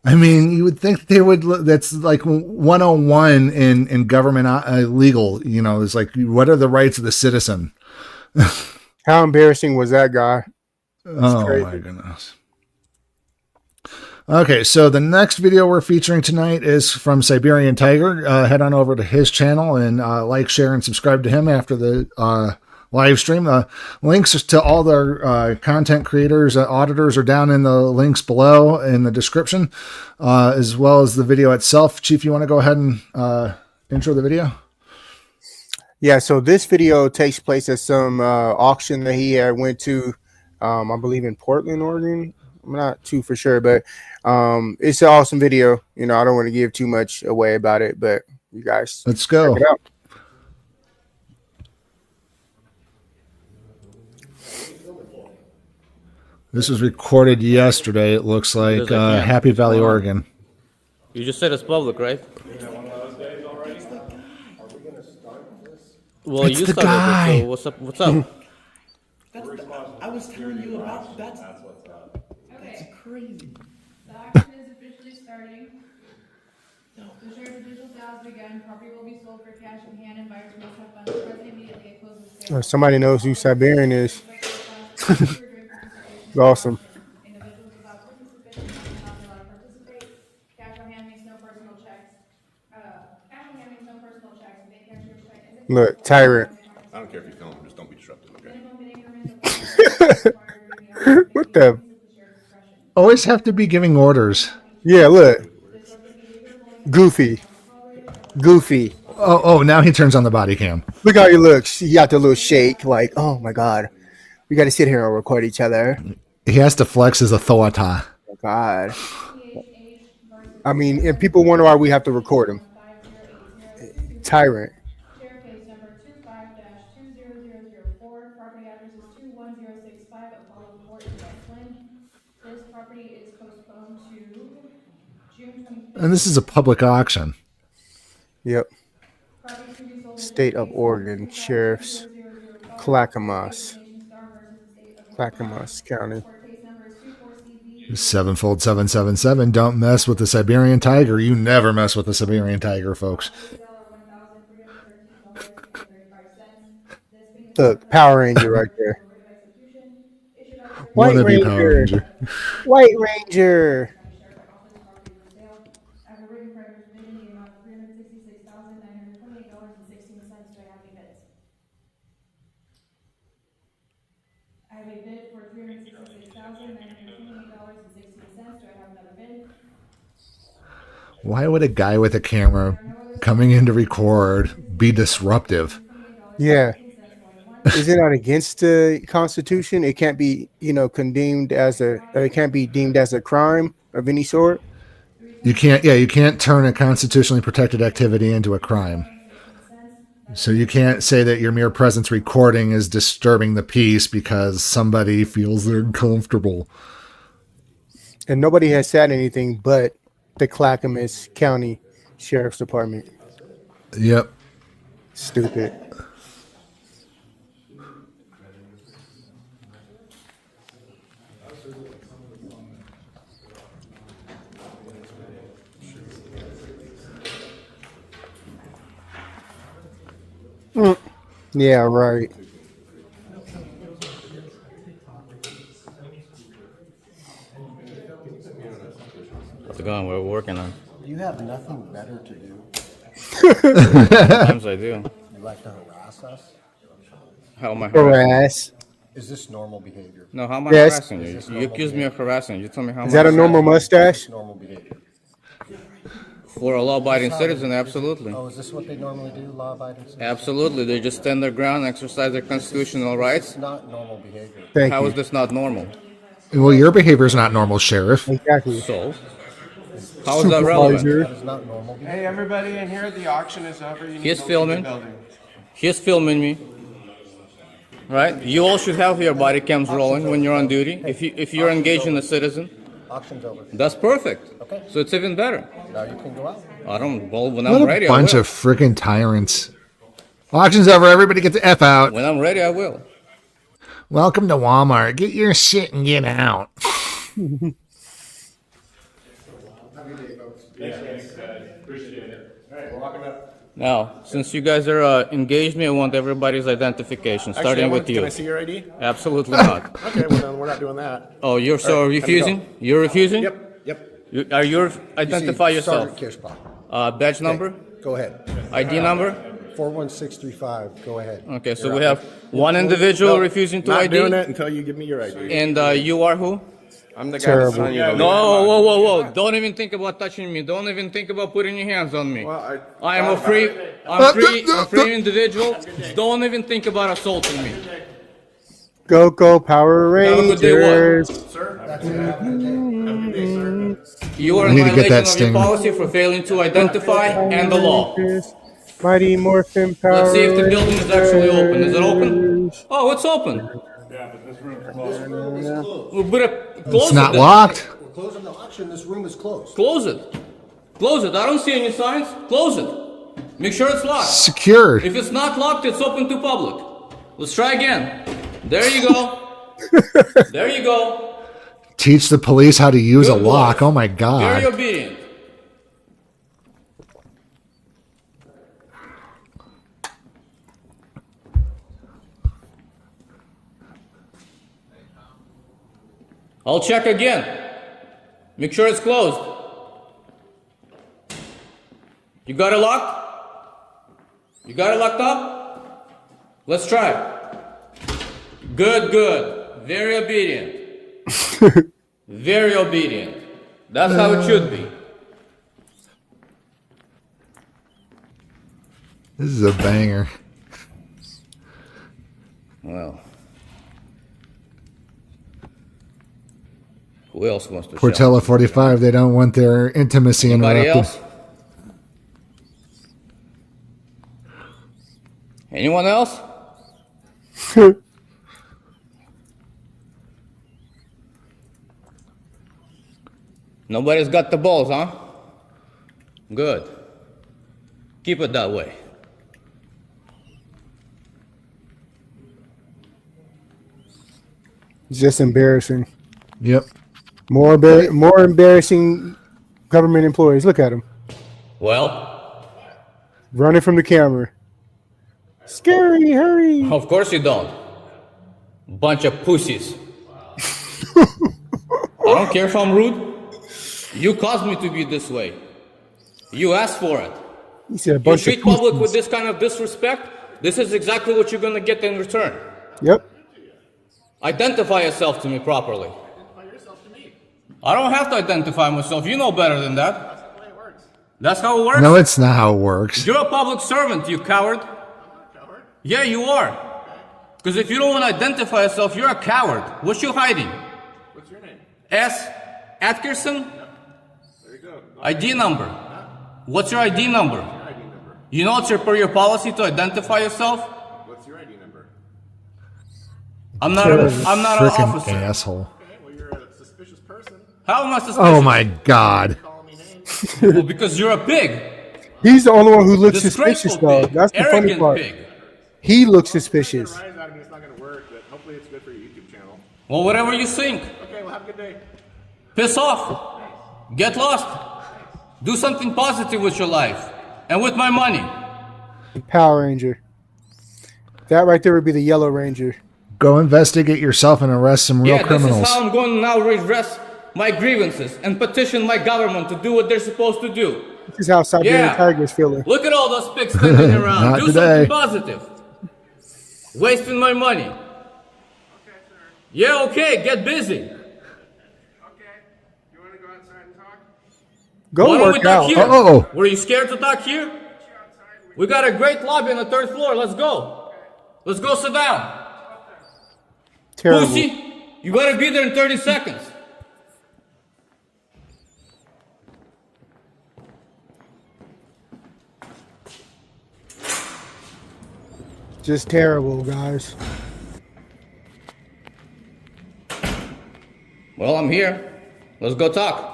I mean, you would think they would. That's like 101 in government legal. It's like, what are the rights of the citizen? How embarrassing was that guy? Oh my goodness. Okay, so the next video we're featuring tonight is from Siberian Tiger. Head on over to his channel and like, share, and subscribe to him after the live stream. Links to all their content creators, auditors are down in the links below in the description, as well as the video itself. Chief, you want to go ahead and intro the video? Yeah, so this video takes place at some auction that he went to, I believe in Portland, Oregon. I'm not too for sure, but it's an awesome video. I don't want to give too much away about it, but you guys, let's go. Check it out. This was recorded yesterday, it looks like, Happy Valley, Oregon. You just said it's public, right? Well, it's you the started guy. it, so what's up? What's up? I was telling you about that's what's up. That's crazy. The auction is officially starting. The shares of digital sales begun. Property will be sold for cash in hand, and buyers must have funds present immediately at close of sale. Somebody knows who Siberian is. Awesome. Individuals without participation are not allowed to participate. Cash on hand makes no personal checks. Cash on hand makes no personal checks. Bank cashier's check isn't. Look, tyrant. I don't care if you film, just don't be disruptive, okay? What the? Always have to be giving orders. Yeah, look. Goofy. Oh, now he turns on the body cam. Look how he looks. He got the little shake, like, oh my God. We got to sit here and record each other. He has to flex his authority. Oh God. I mean, and people wonder why we have to record him. Tyrant. Share case number 25-20004. Property address is 21065 Apollo Court in Westland. This property is postponed to June 25th. And this is a public auction. Yep. State of Oregon Sheriff's Clackamas County. 7-fold 777. Don't mess with the Siberian Tiger. You never mess with the Siberian Tiger, folks. Look, Power Ranger right there. Wannabe Power Ranger. White Ranger. I have a bid for $366,928.16. Do I have another bid? Why would a guy with a camera coming in to record be disruptive? Yeah. Is it not against the Constitution? It can't be, condemned as it can't be deemed as a crime of any sort. You can't turn a constitutionally protected activity into a crime. So you can't say that your mere presence recording is disturbing the peace because somebody feels they're uncomfortable. And nobody has said anything but the Clackamas County Sheriff's Department. Yep. Stupid. Yeah, right. How's it going? We're working on. You have nothing better to do. Sometimes I do. You like to harass us? How am I harassing? Is this normal behavior? No, how am I Yes. harassing you? You accuse me of harassing. You tell me how. Is that a normal mustache? Normal behavior. For a law-abiding citizen, absolutely. Oh, is this what they normally do, law-abiding citizens? Absolutely. They just stand their ground, exercise their constitutional rights. It's not normal behavior. How is this not normal? Well, your behavior is not normal, Sheriff. Exactly. So, how is that relevant? That is not normal behavior. Hey, everybody in here, the auction is over. You need He's to leave filming. the building. He's filming me. Right? You all should have your body cams rolling when you're on duty. If you're engaged in a citizen, Auction's over. that's perfect. Okay. So it's even better. Now you can go out. I don't. Well, when What I'm a ready, bunch I will. of freaking tyrants. Auction's over. Everybody get the F out. When I'm ready, I will. Welcome to Walmart. Get your shit and get out. Now, since you guys are engaged me, I want everybody's identification, starting with you. Can I see your ID? Absolutely not. Okay, well then we're not doing that. Oh, you're so All right, time to refusing? go. You're refusing? Yep. Are you identify yourself? Sergeant Kirschbach. Badge number? Go ahead. ID number? 41635. Go ahead. Okay, so we have one individual No, refusing to not ID. doing it until you give me your ID. And you are who? I'm the guy Terrible. that's telling you to leave. No, whoa. Don't even think about touching me. Don't even think about putting your hands on me. Well, I am a free individual. Don't even think about assaulting me. Go Power Have a good day, Rangers. Sir, have a good day, sir. You are I in need to get violation that of sting. your policy for failing to identify and the law. Mighty Morphin Power Let's see if the building is actually open. Is it open? Rangers. Oh, it's open. Yeah, but this room's closed. This room is closed. We better close It's it not then. locked. We're closing the auction. This room is closed. Close it. Close it. I don't see any signs. Close it. Make sure it's locked. Secured. If it's not locked, it's open to public. Let's try again. There you go. There you go. Teach the police how to use Good a lock. boy. Oh my Very God. obedient. I'll check again. Make sure it's closed. You got it locked? You got it locked up? Let's try. Good. Very obedient. Very obedient. That's how it should be. This is a banger. Well. Who else wants to show? Portella 45, they don't want their intimacy Anybody interrupted. else? Anyone else? Nobody's got the balls, huh? Good. Keep it that way. It's just embarrassing. Yep. More embarrassing government employees. Look at them Well, running from the camera. Scary, hurry! of course you don't. Bunch of pussies. I don't care if I'm rude. You caused me to be this way. You asked for it. He said a You bunch treat of public with pussies. this kind of disrespect, this is exactly what you're gonna get in return. Yep. Identify yourself to me properly. I don't have to identify myself. You know better than that. That's how it works? No, it's not how it works. You're a public servant, you coward. Yeah, you are. Because if you don't want to identify yourself, you're a coward. What you hiding? What's your name? S. Atkerson? There you go. ID number. What's your ID number? You know it's per your policy to identify yourself? What's your ID number? I'm not an officer. Asshole. Okay, well, you're a suspicious person. How am I suspicious? Oh my God. Well, because you're a pig. He's the only one who looks Disgraceful suspicious, though. pig. That's the funny Arrogant part. pig. He looks suspicious. Rise out of me, it's not going to work, but hopefully it's good for your YouTube channel. Well, whatever you think. Okay, well, have a good day. Piss off. Get lost. Do something positive with your life and with my money. Power Ranger. That right there would be the Yellow Ranger. Go investigate yourself and arrest some real criminals. This is how I'm going to now redress my grievances and petition my government to do what they're supposed to do. This is how Siberian Tiger's feeling. Look at all those pigs standing around. Not Do today. something positive. Wasting my money. Yeah, okay, get busy. Go Why don't we work talk out. here? Uh-oh. Were you scared to talk here? We got a great lobby on the 3rd floor. Let's go. Let's go sit down. Terrible. Pussy, you gotta be there in 30 seconds. Just terrible, guys. Well, I'm here. Let's go talk.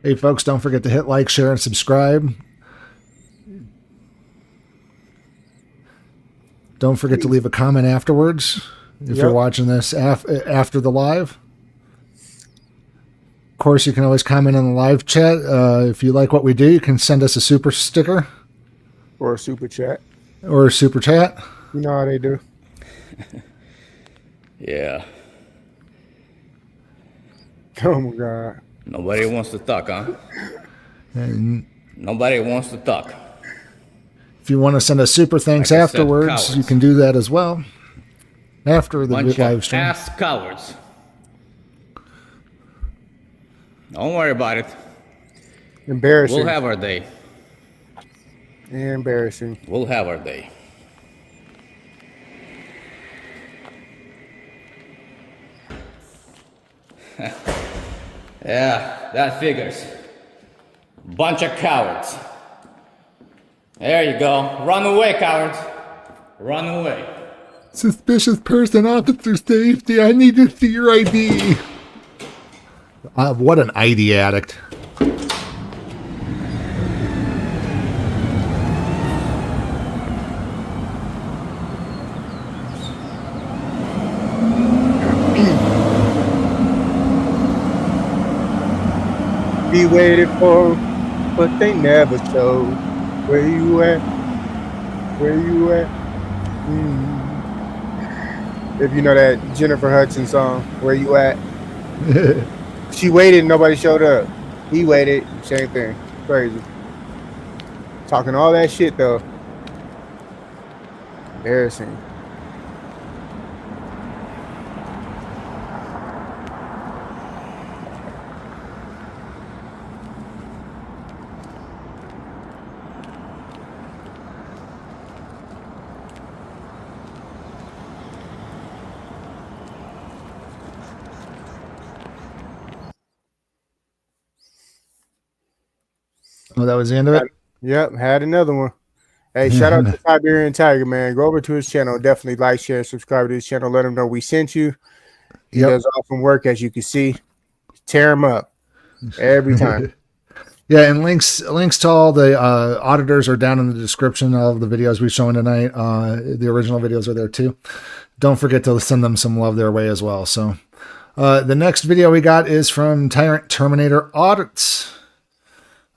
Hey, folks, don't forget to hit like, share, and subscribe. Don't forget to leave a comment afterwards if you're watching this after the live. Of course, you can always comment on the live chat. If you like what we do, you can send us a super sticker. Or a super chat. Or a super chat. You know how they do. Yeah. Oh, my God. Nobody wants to talk, huh? And Nobody wants to talk. if you want to send us super thanks Like I said, afterwards, cowards. you can do that as well. After the Bunch live of stream. ass cowards. Don't worry about it. Embarrassing. We'll have our day. Embarrassing. We'll have our day. Yeah, that figures. Bunch of cowards. There you go. Run away, cowards. Run away. Suspicious person, officer safety. I need to see your ID. What an ID addict. Be waited for, but they never showed. Where you at? Where you at? If you know that Jennifer Hudson song, Where You At? She waited, nobody showed up. He waited, same thing. Crazy. Talking all that shit though. Embarrassing. Oh, that was the end of it? Yep, had another one. Hey, shout out to Siberian Tiger, man. Go over to his channel. Definitely like, share, subscribe to his channel. Let him know we sent you. He does awesome work, as you can see. Tear him up every time. Yeah, and links to all the auditors are down in the description of the videos we've shown tonight. The original videos are there too. Don't forget to send them some love their way as well. So the next video we got is from Tyrant Terminator Audits.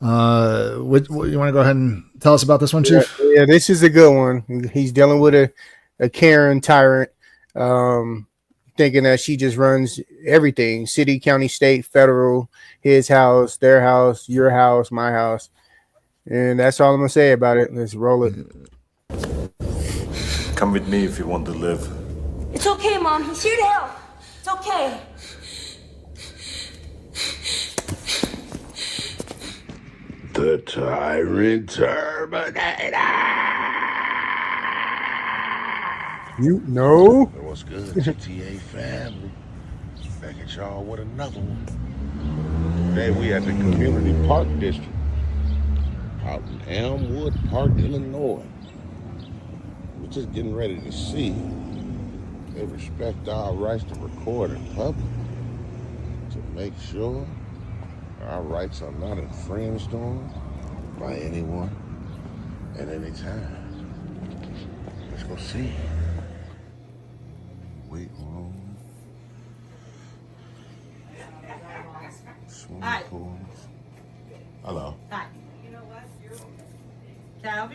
You want to go ahead and tell us about this one, Chief? Yeah, this is a good one. He's dealing with a Karen tyrant, thinking that she just runs everything: city, county, state, federal, his house, their house, your house, my house. And that's all I'm gonna say about it. Let's roll it. Come with me if you want to live. It's okay, Mom. He's here to help. It's okay. The Tyrant Terminator! You know? What's good, GTA family? Back at y'all with another one. Today we at the Community Park District out in Elmwood Park, Illinois. We're just getting ready to see if they respect our rights to record in public, to make sure our rights are not infringed on by anyone at any time. Let's go see. Weight room. Swimming pools. Hello. Hi. You know what? Can I help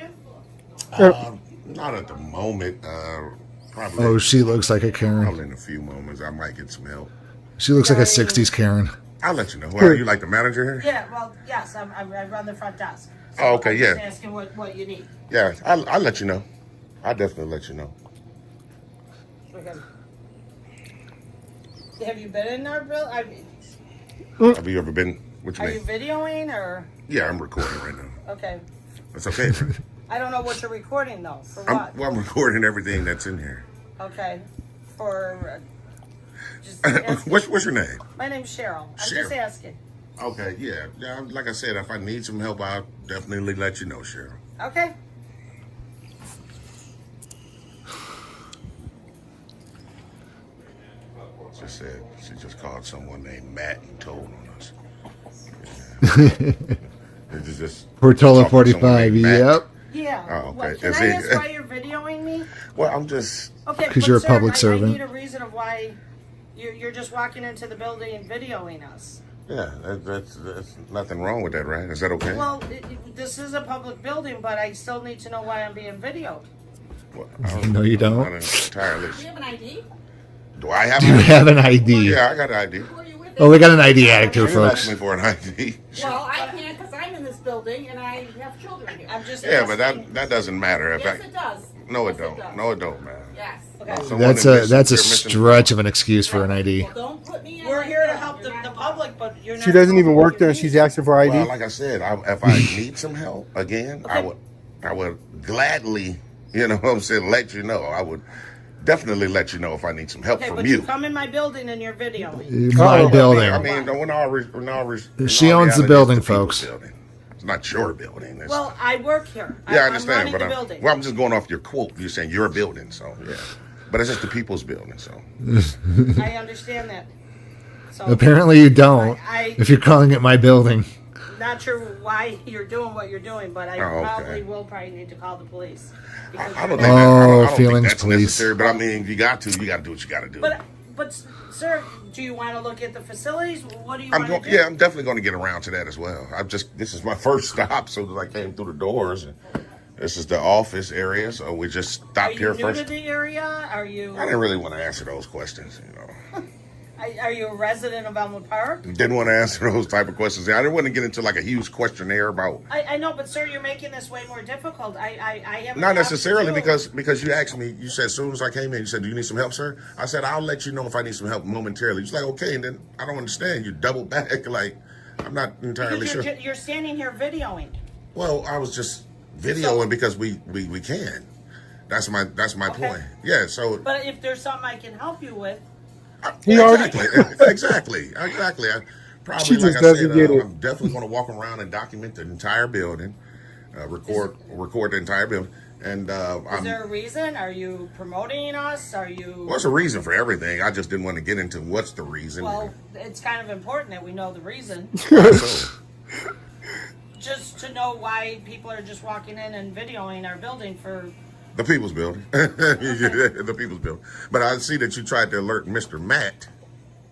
you? Not at the moment. Probably. Oh, she looks like a Karen. Probably in a few moments. I might get some help. She looks like a 60s Karen. I'll let you know. Are you like the manager here? Yeah, well, yes, I run the front desk. So Oh, okay, I'm yeah. just asking what you need. Yeah, I'll let you know. I'll definitely let you know. Okay. Have you been in our building? Have you ever been? What you Are mean? you videoing or? Yeah, I'm recording right now. Okay. That's okay. Right? I don't know what you're recording though. For what? I'm recording everything that's in here. Okay. For. What's your name? My name's Cheryl. I'm just Cheryl. asking. Okay, yeah. Like I said, if I need some help, I'll definitely let you know, Cheryl. Okay. Just said she just called someone named Matt and told on us. Portola 45, yep. Yeah. Oh, okay. What, can I ask why you're videoing me? Well, I'm just. Okay. 'Cause you're a sir, public I servant. need a reason of why you're just walking into the building and videoing us. Yeah, that's nothing wrong with that, right? Is that okay? Well, this is a public building, but I still need to know why I'm being videoed. Well, No, you don't. I'm not entirely. Do you have an ID? Do I have? Do you have an ID? Yeah, I got an ID. Oh, we got an ID addict here, You didn't ask folks. me for an ID. Well, I can't because I'm in this building and I have children here. I'm just Yeah, but that doesn't matter. Yes, it does. No, it don't. No, it don't, man. Yes. Okay. That's a stretch of an excuse for an ID. We're here to help the public, but you're not. She doesn't even work there and she's asking for ID. Well, like I said, if I need some help again, I would gladly, you know what I'm saying, let you know. I would definitely let you know if I need some help Okay, from but you. you come in my building and you're videoing. My building. I mean, She owns the building, folks. Building. It's not your building. It's, Well, I work here. yeah, I I'm understand, running but the building. I'm just going off your quote. You're saying your building, so yeah. But it's just the people's building, so. I understand that. So Apparently you don't. I If you're calling it my building. not sure why you're doing what you're doing, but I Oh, okay. probably will need to call the police. Because I you're don't not- think I don't feelings, think that's please. necessary, but I mean, you got to do what you got to do. But sir, do you want to look at the facilities? What do you want to do? Yeah, I'm definitely going to get around to that as well. This is my first stop, so I came through the doors. And this is the office area, so we just Are stopped you here new first. to the area? Are you? I didn't really want to answer those questions, you know. Are you a resident of Elmwood Park? Didn't want to answer those type of questions. I didn't want to get into like a huge questionnaire about. I know, but sir, you're making this way more difficult. I have Not necessarily because you asked me. You said as soon as I came in, you said, "Do you need some help, sir?" I said, "I'll let you know if I need some help momentarily." You're like, "Okay," and then I don't understand. You double back like I'm not entirely because sure. you're standing here videoing. Well, I was just videoing because we can. That's my point. Yeah. So. But if there's something I can help you with, Exactly. I probably, She like just I doesn't said, get it. I'm definitely going to walk around and document the entire building, record the entire building, and is there a reason? Are you promoting us? Are you? What's the reason for everything? I just didn't want to get into what's the reason. Well, it's kind of important that we know the reason. Just to know why people are just walking in and videoing our building for. The people's building. The people's building. But I see that you tried to alert Mr. Matt.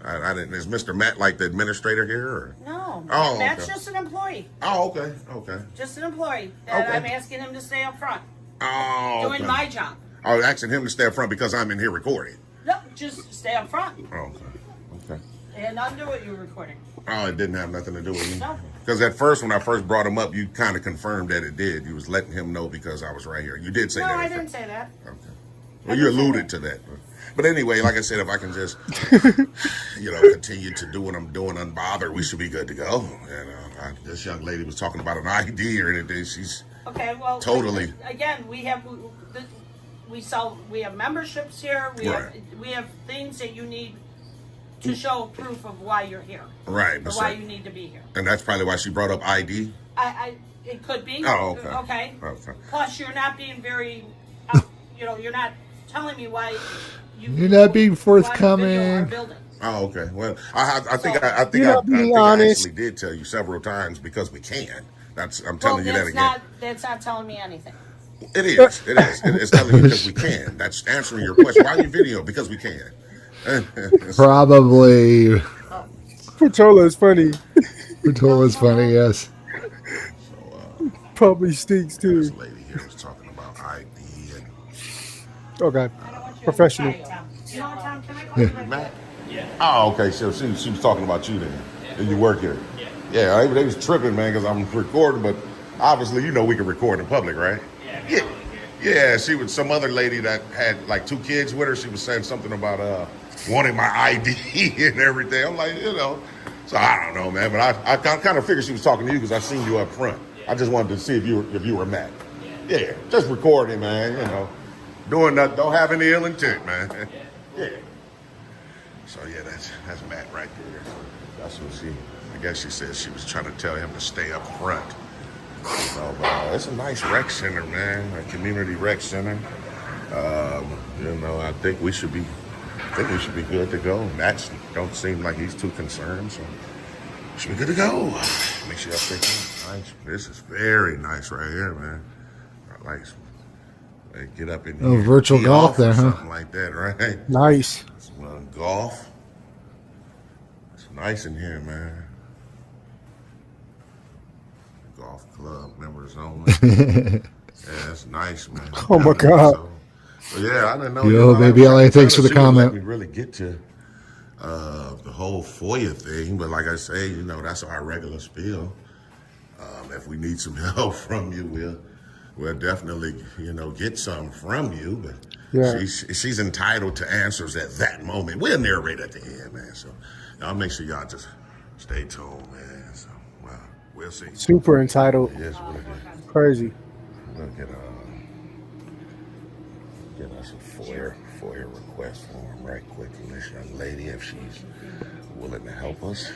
I didn't. Is Mr. Matt like the administrator here? Or? No. Oh, Matt's okay. just an employee. Oh, okay. Okay. Just an employee that Okay. I'm asking him to stay up front. Oh, Doing okay. my job. I was asking him to stay up front because I'm in here recording. No, just stay up front. Oh, okay. Okay. And undo what you're recording. Oh, it didn't have nothing to do with me. No. Because at first, when I first brought him up, you kind of confirmed that it did. You was letting him know because I was right here. You did say No, that. I didn't say that. Okay. Well, you alluded to that. But anyway, like I said, if I can just, continue to do what I'm doing unbothered, we should be good to go. And This young lady was talking about an ID or anything. She's Okay, well, totally. Again, we have memberships here. Right. We have things that you need to show proof of why you're here. Right. Or why you need to be here. And that's probably why she brought up ID. It could be. Oh, okay. Okay. Plus, you're not being very, you're not telling me why you're not being forthcoming. Oh, okay. Well, I think I actually did tell you several times because we can. I'm telling you that again. That's not telling me anything. It is. It's telling you because we can. That's answering your question. Why are you video? Because we can. Probably. Portola is funny. Portola is funny, yes. Probably stinks too. This lady here was talking about ID and. Okay. Professional. Matt? Yeah. Oh, okay. So she was talking about you then. And you work here. Yeah. They was tripping, man, because I'm recording, but obviously, we can record in public, right? Yeah. Yeah. She was some other lady that had like 2 kids with her. She was saying something about wanting my ID and everything. I'm like, so I don't know, man. But I kind of figured she was talking to you because I seen you up front. I just wanted to see if you were Matt. Yeah, just recording, man. Doing that. Don't have any ill intent, man. Yeah. So yeah, that's Matt right there. That's what I guess she said she was trying to tell him to stay up front. So it's a nice rec center, man. A community rec center. I think we should be good to go. Matt don't seem like he's too concerned, so we should be good to go. Make sure y'all stay tuned. Nice. This is very nice right here, man. I like get up in here. Virtual golf there, huh? Something like that, right? Nice. Golf. It's nice in here, man. Golf club members only. Yeah, it's nice, man. Oh my God. So yeah, I didn't know. Yo, baby LA, thanks for the comment. We really get to the whole FOIA thing, but like I say, that's our regular spiel. If we need some help from you, we'll definitely, get some from you. But yeah. she's entitled to answers at that moment. We'll narrate at the end, man. So I'll make sure y'all just stay tuned, man. So we'll see. Super entitled. Yes, crazy. We'll get us a FOIA request form right quick from this young lady if she's willing to help us.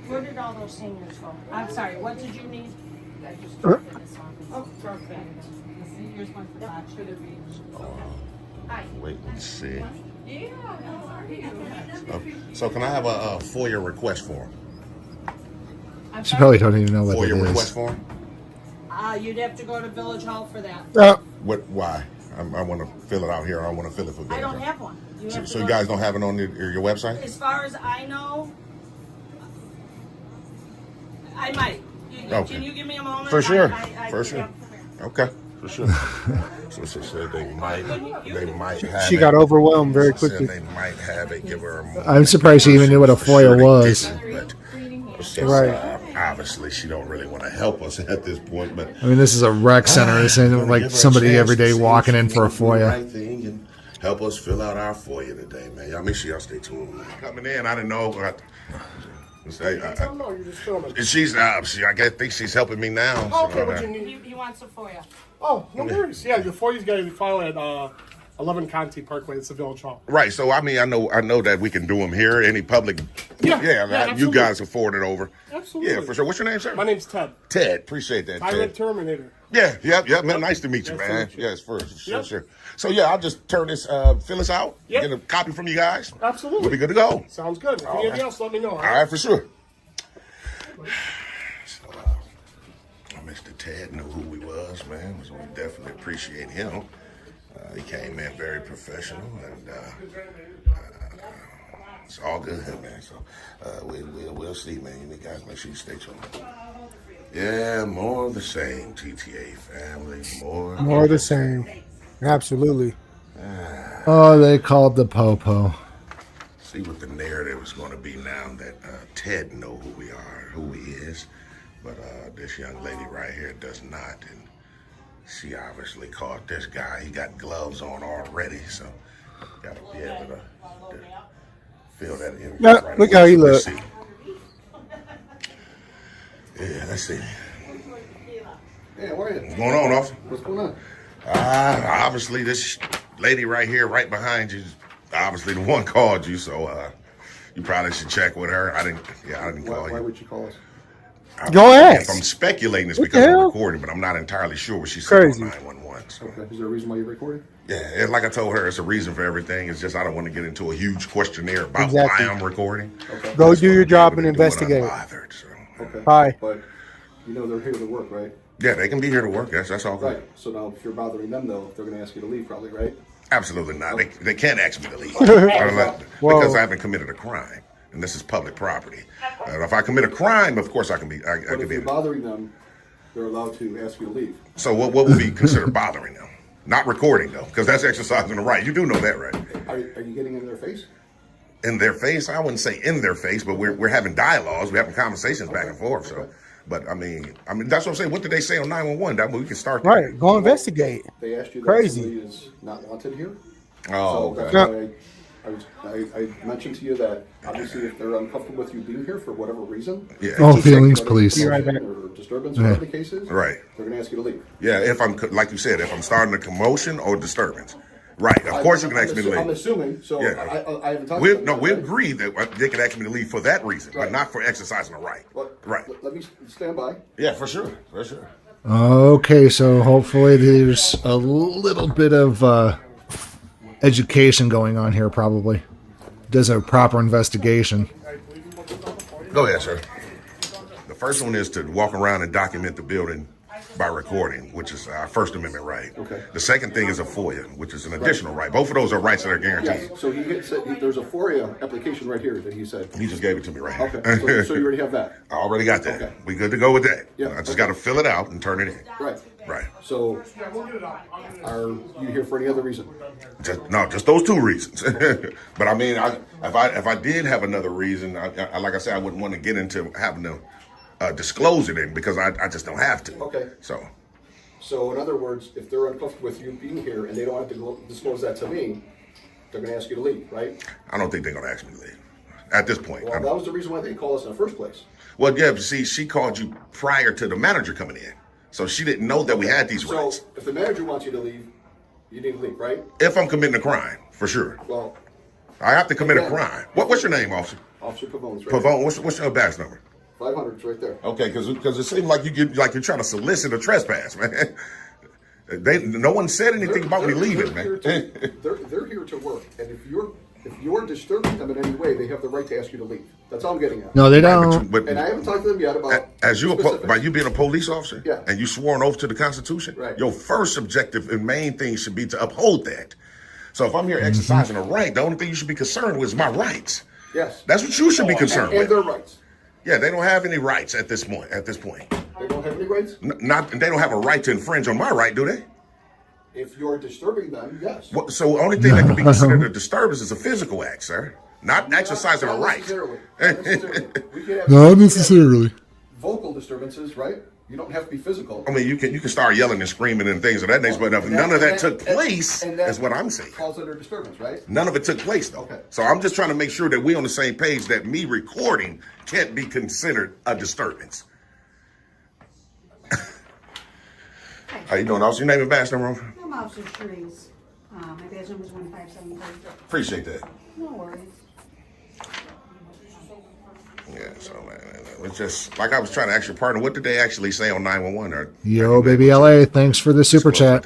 Where did all those seniors go? I'm sorry, what did you need? Oh, perfect. Here's one for that. Wait and see. So can I have a FOIA request form? She probably don't even know what FOIA it is. request form? You'd have to go to Village Hall for that. Why? I want to fill it out here. I want to fill it for Village I don't Hall. have one. So you guys don't have it on your website? As far as I know, I might. Okay. Can you give me a moment? For sure. For sure. Okay. For sure. So she said they might have She got overwhelmed very She said quickly. they might have it. Give her a moment. I'm surprised she even knew what a FOIA was. Right. Obviously, she don't really want to help us at this point, but I mean, this is a rec center. This ain't like somebody every day walking in for a FOIA. Right thing and help us fill out our FOIA today, man. Y'all make sure y'all stay tuned. Coming in, I didn't know. No, you're just filming. She's I think she's helping me now. Oh, okay, what you need? He wants a FOIA. Oh, no worries. Yeah, your FOIA's got to be filed at 11 Conti Parkway. It's the Village Hall. Right. So I mean, I know that we can do them here. Any public, you guys can forward it over. Absolutely. Yeah, for sure. What's your name, sir? My name's Ted. Ted. Appreciate that. Tyrant Ted. Terminator. Yeah. Man, nice to meet you, man. Yes, for sure. So yeah, I'll just turn this, fill this out. Yep. Get a copy from you guys. Absolutely. We'll be good to go. Sounds good. If anything else, let me know. All right, for sure. So, Mr. Ted knew who we was, man. So we definitely appreciate him. He came in very professional, and it's all good, man. So we'll see, man. You guys make sure you stay tuned. Yeah, more of the same, TTA family. More of the same. Absolutely. Oh, they called the Popo. See what the narrative is going to be now that Ted know who we are, who he is, but this young lady right here does not, and she obviously caught this guy. He got gloves on already, so got to be able to fill that in. Yeah, look how he looks. Yeah, let's see. Hey, how are you? What's going on, officer? What's going on? Obviously, this lady right here, right behind you, obviously the one called you, so you probably should check with her. I didn't call you. Why would you call us? Go ahead. If I'm speculating, it's What because the I'm hell? recording, but I'm not entirely sure what she said Crazy. on 911. So. Okay. Is there a reason why you're recording? Yeah, and like I told her, it's a reason for everything. It's just I don't want to get into a huge questionnaire about Exactly. why I'm recording. Okay. Go do your job and investigate. Unbothered, so. Okay. Hi. But you know they're here to work, right? Yeah, they can be here to work. That's all good. Right. So now, if you're bothering them, though, they're going to ask you to leave, probably, right? Absolutely not. They can't ask me to leave Whoa. because I haven't committed a crime, and this is public property. If I commit a crime, of course I can be. I But can if be. you're bothering them, they're allowed to ask you to leave. So what would be considered bothering them? Not recording though, because that's exercising the right. You do know that, right? Are you getting in their face? In their face, I wouldn't say in their face, but we're having dialogues, we're having conversations back and forth. So, but I mean that's what I'm saying. What did they say on 911? That way we can start there. Right. Go investigate. They asked you that Crazy. somebody is not wanted here. Oh, so okay. that's why I mentioned to you that obviously if they're uncomfortable with you being here for whatever reason, Yeah. whether feelings, it's police, Be right back. or disturbance, whatever the case is, Right. they're going to ask you to leave. Yeah, if I'm like you said, if I'm starting a commotion or disturbance, right? Of course you can ask me to leave. I'm assuming. So Yeah. I haven't talked to them. We agree that they can ask me to leave for that reason, but Right. not for exercising a right. Right. Let me stand by. Yeah, for sure. For sure. Okay, so hopefully there's a little bit of education going on here, probably. Does a proper investigation. Go ahead, sir. The first one is to walk around and document the building by recording, which is our First Amendment right. Okay. The second thing is a FOIA, which is an additional right. Both of those are rights that are guaranteed. Yes. So there's a FOIA application right here that he said. He just gave it to me right here. Okay. So you already have that. I already got that. Okay. We good to go with that. Yeah. I just got to fill it out and turn it in. Right. Right. So are you here for any other reason? Just those two reasons. But I mean, if I did have another reason, I like I said, I wouldn't want to get into having to disclose it in because I just don't have to. Okay. So in other words, if they're uncomfortable with you being here and they don't have to disclose that to me, they're going to ask you to leave, right? I don't think they're going to ask me to leave at this point. Well, that was the reason why they called us in the first place. Well, yeah, but see, she called you prior to the manager coming in. So she didn't know that we had these rights. So if the manager wants you to leave, you need to leave, right? If I'm committing a crime, for sure. Well, I have to commit a crime. What's your name, officer? Officer Pavone's right Pavone. What's your badge number? 500's right there. Okay, because it seems like you're trying to solicit a trespass, man. No one said anything about me leaving, man. They're here to work, and if you're disturbing them in any way, they have the right to ask you to leave. That's all I'm getting at. No, they don't. And I haven't talked to them yet about By you being a police officer, Yeah. and you swore an oath to the Constitution, Right. your first objective and main thing should be to uphold that. So if I'm here exercising a right, the only thing you should be concerned with is my rights. Yes. That's what you should be concerned and with. their rights. Yeah, they don't have any rights at this point. They don't have any rights? They don't have a right to infringe on my right, do they? If you're disturbing them, yes. So the only thing that can be considered a disturbance is a physical act, sir. Not exercising a right. Necessarily. We could have Not necessarily. Vocal disturbances, right? You don't have to be physical. I mean, you can start yelling and screaming and things of that nature, but if none of that took place, is what I'm saying. Falls under disturbance, right? None of it took place, though. Okay. So I'm just trying to make sure that we're on the same page, that me recording can't be considered a disturbance. How you doing, officer? Your name and badge number? I'm Officer Trees. My badge number is 15733. Appreciate that. No worries. Yeah, so man, it was just like I was trying to ask your partner, what did they actually say on 911? Yo, baby LA, thanks for the super chat.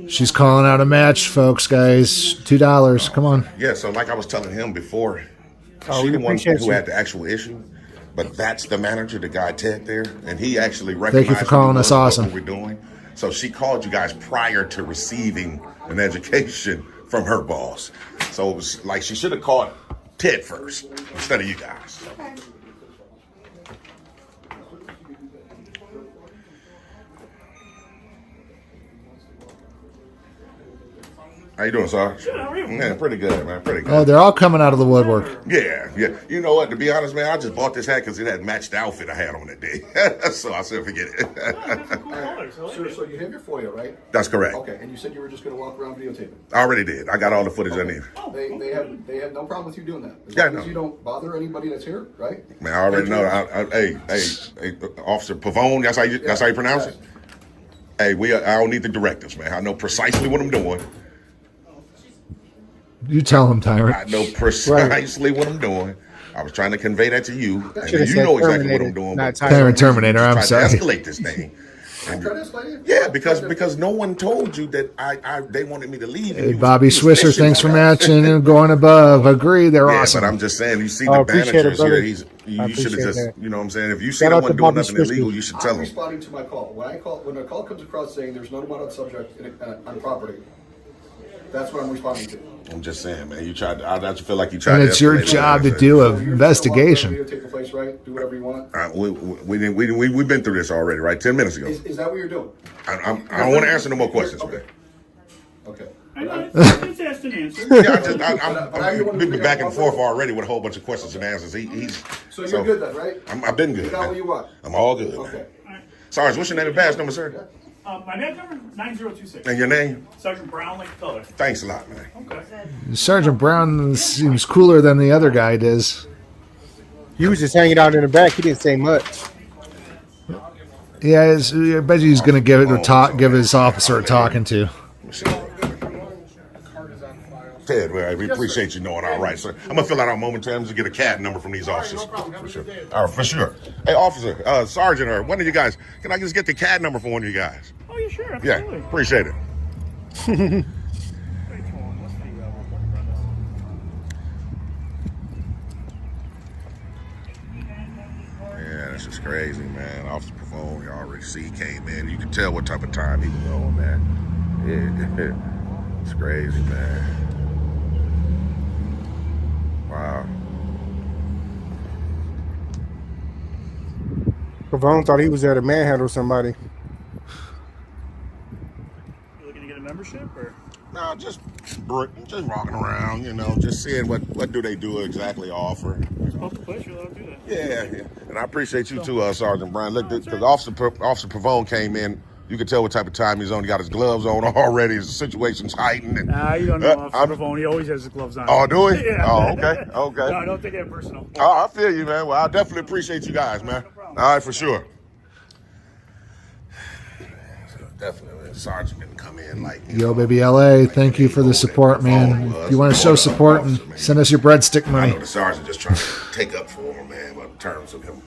She's calling out a match, folks, guys. $2. Come on. Yeah, so like I was telling him before, Oh, she we the one appreciate who you. had the actual issue, but that's the manager, the guy Ted there, and he actually Thank recognized you for calling what us awesome. we're doing. So she called you guys prior to receiving an education from her boss. So it was like she should have called Ted first instead of you guys. Okay. How you doing, Sarge? Good, how are you? Man, pretty good, man. Pretty good. Oh, they're all coming out of the woodwork. Yeah. You know what? To be honest, man, I just bought this hat because it had matched the outfit I had on that day. So I said, forget it. Sir, so you have your FOIA, right? That's correct. Okay, and you said you were just going to walk around videotaping. I already did. I got all the footage I need. They have no problem with you doing that. As Yeah, long no. as you don't bother anybody that's here, right? Man, I already know. Hey, Officer Pavone, that's how you pronounce it? Hey, I don't need the directives, man. I know precisely what I'm doing. You tell him, Tyrant. I know precisely what I'm doing. I was trying to convey that to you. And you know exactly what I'm doing. Tyrant Terminator, I'm sorry. To escalate this thing. Yeah, because no one told you that they wanted me to leave. Hey, Bobby Swisher, thanks for matching and going above. Agree, they're awesome. But I'm just saying, you see the managers here. You should have just, you know what I'm saying? If you see no one doing nothing illegal, you should tell them. I'm responding to my call. When a call comes across saying there's no demand on subject on property, that's what I'm responding to. I'm just saying, man. I just feel like you tried. And it's your job to do an investigation. Take the place, right? Do whatever you want. We've been through this already, right? 10 minutes ago. Is that what you're doing? I don't want to answer no more questions, man. Okay. Yeah, I've been back and forth already with a whole bunch of questions and answers. So you're good then, right? I've been good. You got what you want. I'm all good. Okay. Sarge, what's your name and badge number, sir? My badge number 9026. And your name? Sergeant Brown, like color. Thanks a lot, man. Okay. Sergeant Brown seems cooler than the other guy does. He was just hanging out in the back. He didn't say much. Yeah, I bet he's going to give his officer a talking to. Ted, we appreciate you knowing our rights, sir. I'm going to fill out our momentarily to get a CAD number from these officers. For sure. All right, for sure. Hey, officer, sergeant, or one of you guys, can I just get the CAD number from one of you guys? Oh, yeah, sure. Absolutely. Yeah, appreciate it. Yeah, this is crazy, man. Officer Pavone, you already see he came in. You can tell what type of time he was on, man. Yeah, it's crazy, man. Wow. Pavone thought he was there to manhandle somebody. You looking to get a membership, or? No, just rocking around, you know, just seeing what do they do exactly offer. It's a public place, you're allowed to do that. Yeah. And I appreciate you too, Sergeant Brian. Look, because Officer Pavone came in. You can tell what type of time he's on. He got his gloves on already. His situation's heightened. Nah, you don't know Officer Pavone. He always has his gloves on. Oh, do he? Yeah. Oh, okay. Okay. No, I don't take it personal. Oh, I feel you, man. Well, I definitely appreciate you guys, man. All right, for sure. So definitely, Sergeant didn't come in like... Yo, baby LA, thank you for the support, man. If you want to show support, and send us your breadstick money. I know the sergeant just trying to take up for him, man, but in terms of him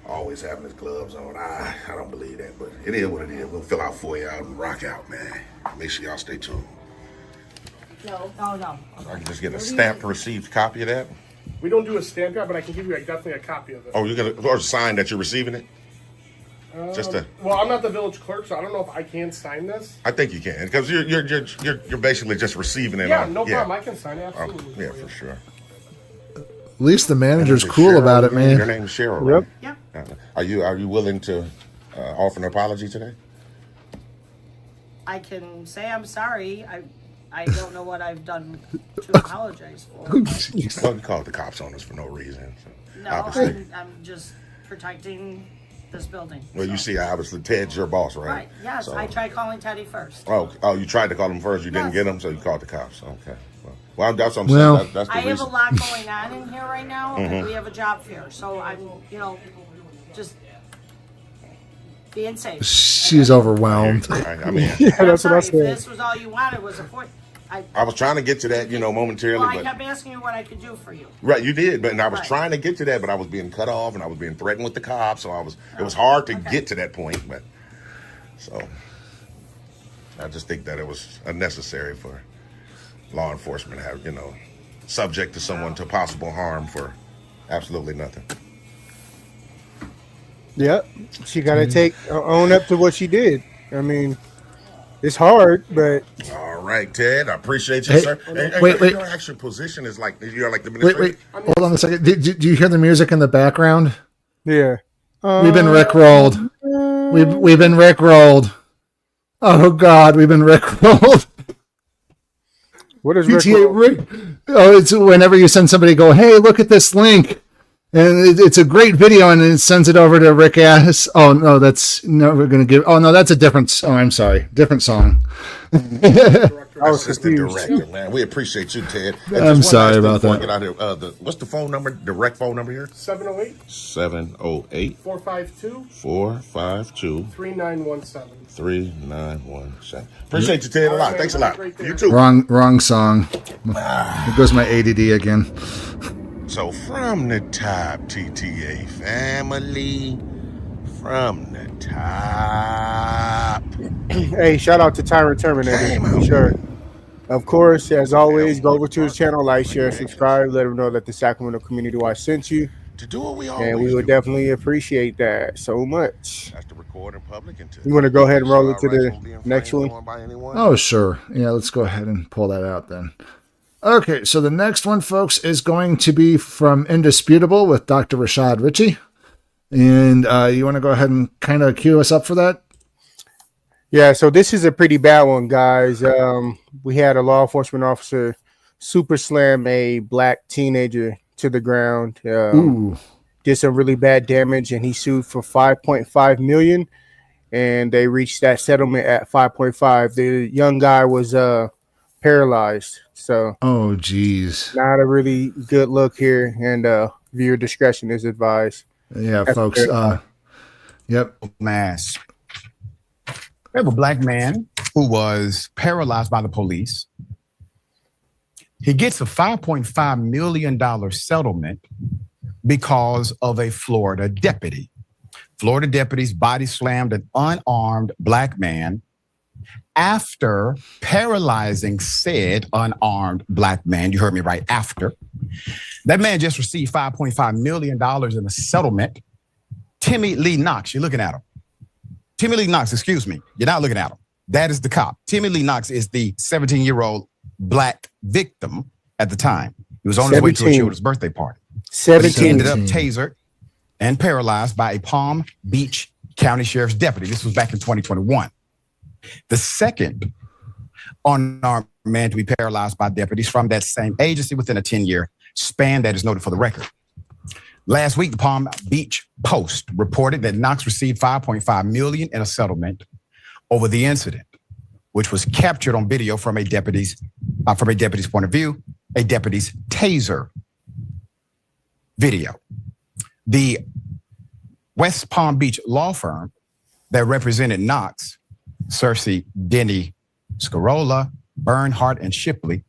always having his gloves on, I don't believe that, but it is what it is. We'll fill out for you out and rock out, man. Make sure y'all stay tuned. No. I can just get a stamped received copy of that. We don't do a stamp card, but I can give you definitely a copy of it. Oh, or sign that you're receiving it? Well, I'm not the village clerk, so I don't know if I can sign this. I think you can, because you're basically just receiving it. Yeah, no problem. I can sign it, absolutely. Yeah, for sure. At least the manager's cool about it, man. Your name's Cheryl, right? Yep. Are you willing to offer an apology today? I can say I'm sorry. I don't know what I've done to apologize for. Well, you called the cops on us for no reason. So No, I'm just protecting this building. Well, you see, obviously, Ted's your boss, right? Right, yes. So, I tried calling Teddy first. Oh, you tried to call him first. You didn't get him, so you called the cops. Okay. Well, that's what I'm saying. That's the I reason. have a lot going on in here right now, and Mhm. we have a job fair. So I'm, just being safe. She's overwhelmed. I mean, yeah, that's what I If said. this was all you wanted was a point. I was trying to get to that, momentarily, Well, I but kept asking you what I could do for you. right, you did, but I was Right. trying to get to that, but I was being cut off and I was being threatened with the cops, so it was hard to get to that point, but so I just think that it was unnecessary for law enforcement to have, subject to someone to possible harm for absolutely nothing. Yep. She got to own up to what she did. I mean, it's hard, but... All right, Ted, I appreciate you, Hey, sir. wait. Your actual position is you're like the administrator? Wait. Hold on a second. Do you hear the music in the background? Yeah. We've been rickrolled. We've been rickrolled. Oh God, we've been rickrolled. What is PTA? Oh, it's whenever you send somebody, go, hey, look at this link. And it's a great video, and it sends it over to Rick Ass. Oh, no, that's never going to give. Oh, no, that's a different. Oh, I'm sorry. Different song. I was just the director, man. We appreciate you, Ted. I'm sorry about that. Get out here. What's the phone number? Direct phone number here? 708 708 452 452 3917. 3917. Appreciate you, Ted, a lot. Thanks a lot. You too. Wrong song. It goes my ADD again. So from the top, TTA family, from the top. Hey, shout out to Tyrant Terminator. For sure. Of course, as always, go over to his channel, like, share, subscribe, let him know that the Sacramento Community Watch sent you. To do what we always and we would definitely appreciate that so much. That's to record in public. You want to go ahead and roll it to the next one? Oh, sure. Yeah, let's go ahead and pull that out then. Okay, so the next one, folks, is going to be from Indisputable with Dr. Rashad Ritchie. And you want to go ahead and kind of cue us up for that? Yeah, so this is a pretty bad one, guys. We had a law enforcement officer super slam a black teenager to the ground. Did some really bad damage, and he sued for $5.5 million, and they reached that settlement at $5.5. The young guy was paralyzed, so oh geez, not a really good look here, and viewer discretion is advised. Yeah, that's folks. Yep. Mass. We have a black man who was paralyzed by the police. He gets a $5.5 million settlement because of a Florida deputy. Florida deputies body slammed an unarmed black man after paralyzing said unarmed black man. You heard me right, after. That man just received $5.5 million in a settlement. Timmy Lee Knox, you're looking at him. Timmy Lee Knox, excuse me, you're not looking at him. That is the cop. Timmy Lee Knox is the 17-year-old black victim at the time. He was on his way to a children's birthday party. 17. He ended up tasered and paralyzed by a Palm Beach County Sheriff's deputy. This was back in 2021. The second unarmed man to be paralyzed by deputies from that same agency within a 10-year span that is noted for the record. Last week, the Palm Beach Post reported that Knox received $5.5 million in a settlement over the incident, which was captured on video from a deputy's point of view, a deputy's taser video. The West Palm Beach law firm that represented Knox, Cersei, Denny, Scarola, Bernhardt, and Shipley,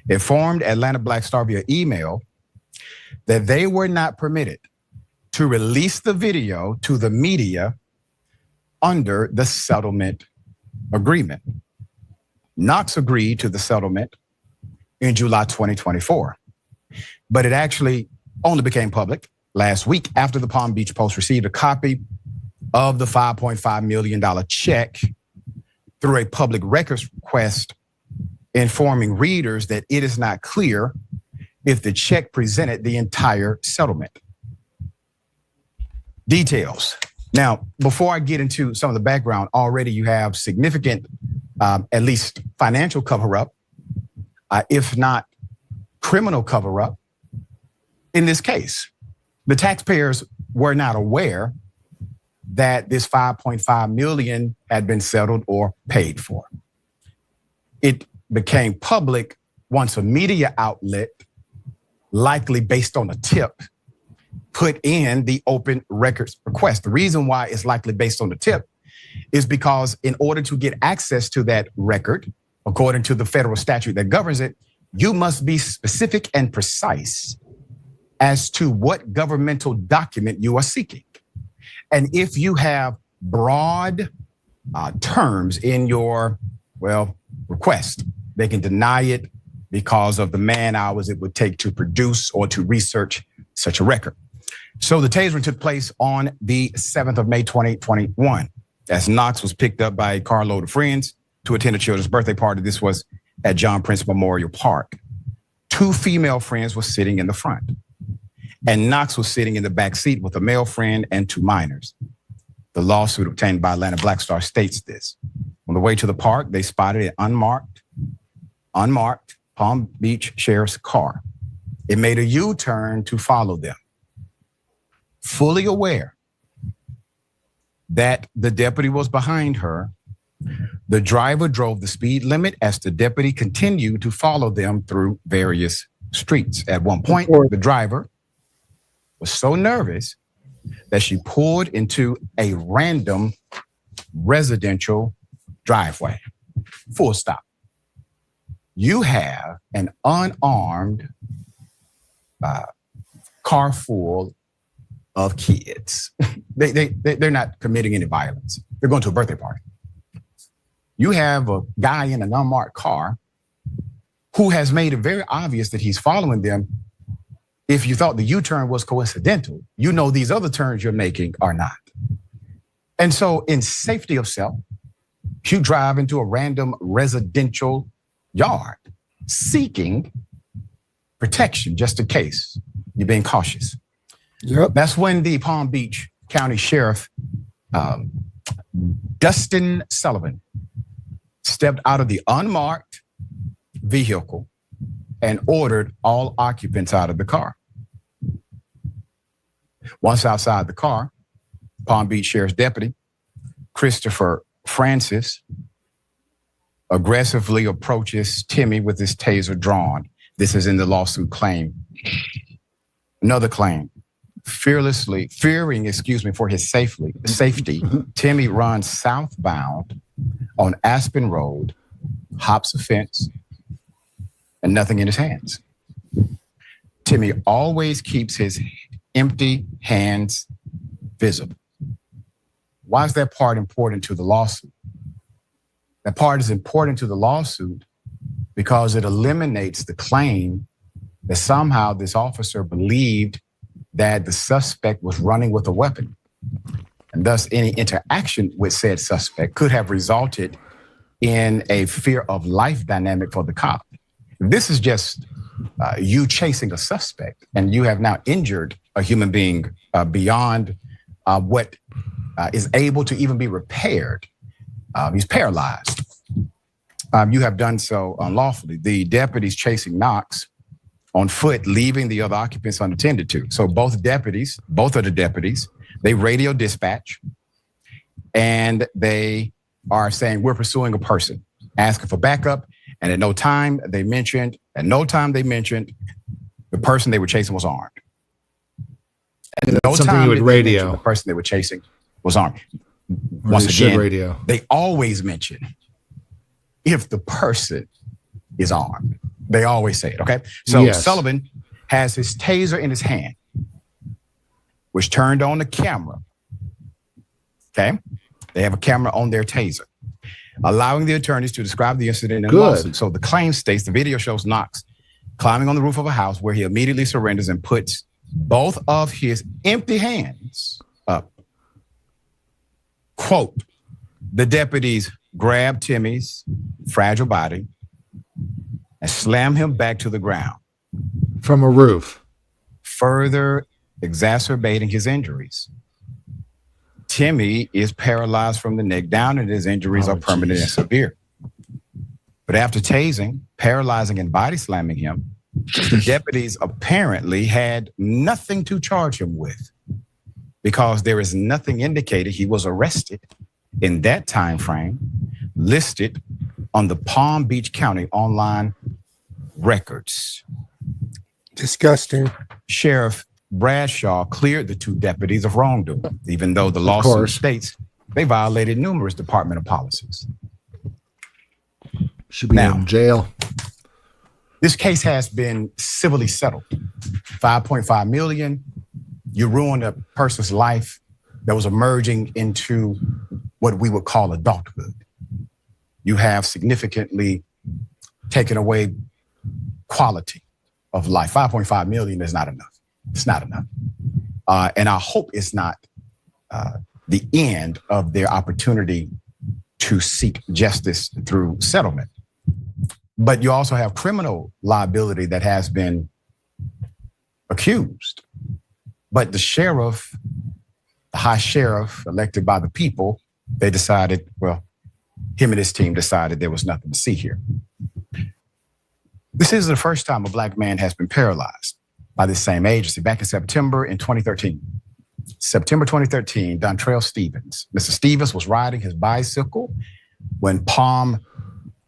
informed Atlanta Black Star via email that they were not permitted to release the video to the media under the settlement agreement. Knox agreed to the settlement in July 2024, but it actually only became public last week after the Palm Beach Post received a copy of the $5.5 million check through a public records request, informing readers that it is not clear if the check presented the entire settlement. Details. Now, before I get into some of the background, already you have significant, at least financial cover-up, if not criminal cover-up in this case. The taxpayers were not aware that this $5.5 million had been settled or paid for. It became public once a media outlet, likely based on a tip, put in the open records request. The reason why it's likely based on the tip is because in order to get access to that record, according to the federal statute that governs it, you must be specific and precise as to what governmental document you are seeking. And if you have broad terms in your, request, they can deny it because of the man hours it would take to produce or to research such a record. So the tasering took place on the 7th of May, 2021, as Knox was picked up by a carload of friends to attend a children's birthday party. This was at John Prince Memorial Park. 2 female friends were sitting in the front, and Knox was sitting in the back seat with a male friend and 2 minors. The lawsuit obtained by Atlanta Black Star states this. On the way to the park, they spotted an unmarked Palm Beach Sheriff's car. It made a U-turn to follow them, fully aware that the deputy was behind her. The driver drove the speed limit as the deputy continued to follow them through various streets. At one point, the driver was so nervous that she pulled into a random residential driveway. Full stop. You have an unarmed car full of kids. They're not committing any violence. They're going to a birthday party. You have a guy in an unmarked car who has made it very obvious that he's following them. If you thought the U-turn was coincidental, you know these other turns you're making are not. And so in safety of self, you drive into a random residential yard seeking protection just in case. You're being cautious. Yep. That's when the Palm Beach County Sheriff, Dustin Sullivan, stepped out of the unmarked vehicle and ordered all occupants out of the car. Once outside the car, Palm Beach Sheriff's Deputy Christopher Francis aggressively approaches Timmy with his taser drawn. This is in the lawsuit claim. Another claim. Fearing for his safety, Timmy runs southbound on Aspen Road, hops a fence, and nothing in his hands. Timmy always keeps his empty hands visible. Why is that part important to the lawsuit? That part is important to the lawsuit because it eliminates the claim that somehow this officer believed that the suspect was running with a weapon. And thus any interaction with said suspect could have resulted in a fear of life dynamic for the cop. This is just you chasing a suspect, and you have now injured a human being beyond what is able to even be repaired. He's paralyzed. You have done so unlawfully. The deputies chasing Knox on foot, leaving the other occupants unattended to. So both of the deputies, they radio dispatch, and they are saying, we're pursuing a person, asking for backup. And at no time they mentioned the person they were chasing was armed. And no time you would radio. The person they were chasing was armed. Once again, radio. They always mention if the person is armed. They always say it, okay? So yes. Sullivan has his taser in his hand, which turned on the camera, okay? They have a camera on their taser, allowing the attorneys to describe the incident in the lawsuit. So the claim states the video shows Knox climbing on the roof of a house where he immediately surrenders and puts both of his empty hands up. Quote, the deputies grab Timmy's fragile body and slam him back to the ground. From a roof. Further exacerbating his injuries. Timmy is paralyzed from the neck down, and his injuries are permanent and severe. But after tasing, paralyzing, and body slamming him, the deputies apparently had nothing to charge him with because there is nothing indicated he was arrested in that time frame listed on the Palm Beach County online records. Disgusting. Sheriff Bradshaw cleared the two deputies of wrongdoing, even though the lawsuit states they violated numerous departmental policies. Should be in jail. This case has been civilly settled. $5.5 million. You ruined a person's life that was emerging into what we would call adulthood. You have significantly taken away quality of life. $5.5 million is not enough. It's not enough. And I hope it's not the end of their opportunity to seek justice through settlement. But you also have criminal liability that has been accused. But the sheriff, the high sheriff elected by the people, they decided, well, him and his team decided there was nothing to see here. This is the first time a black man has been paralyzed by this same agency. Back in September 2013, Dontrell Stevens. Mr. Stevens was riding his bicycle when Palm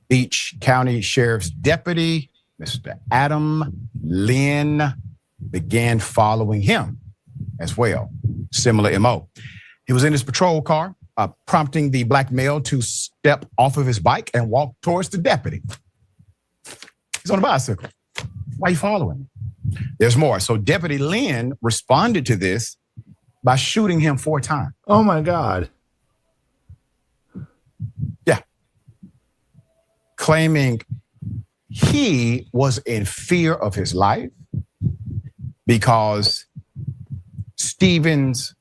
Beach County Sheriff's Deputy, Mr. Adam Lynn, began following him as well. Similar MO. He was in his patrol car, prompting the black male to step off of his bike and walk towards the deputy. He's on a bicycle. Why are you following me? There's more. So Deputy Lynn responded to this by shooting him 4 times. Oh my God. Yeah. Claiming he was in fear of his life because Stevens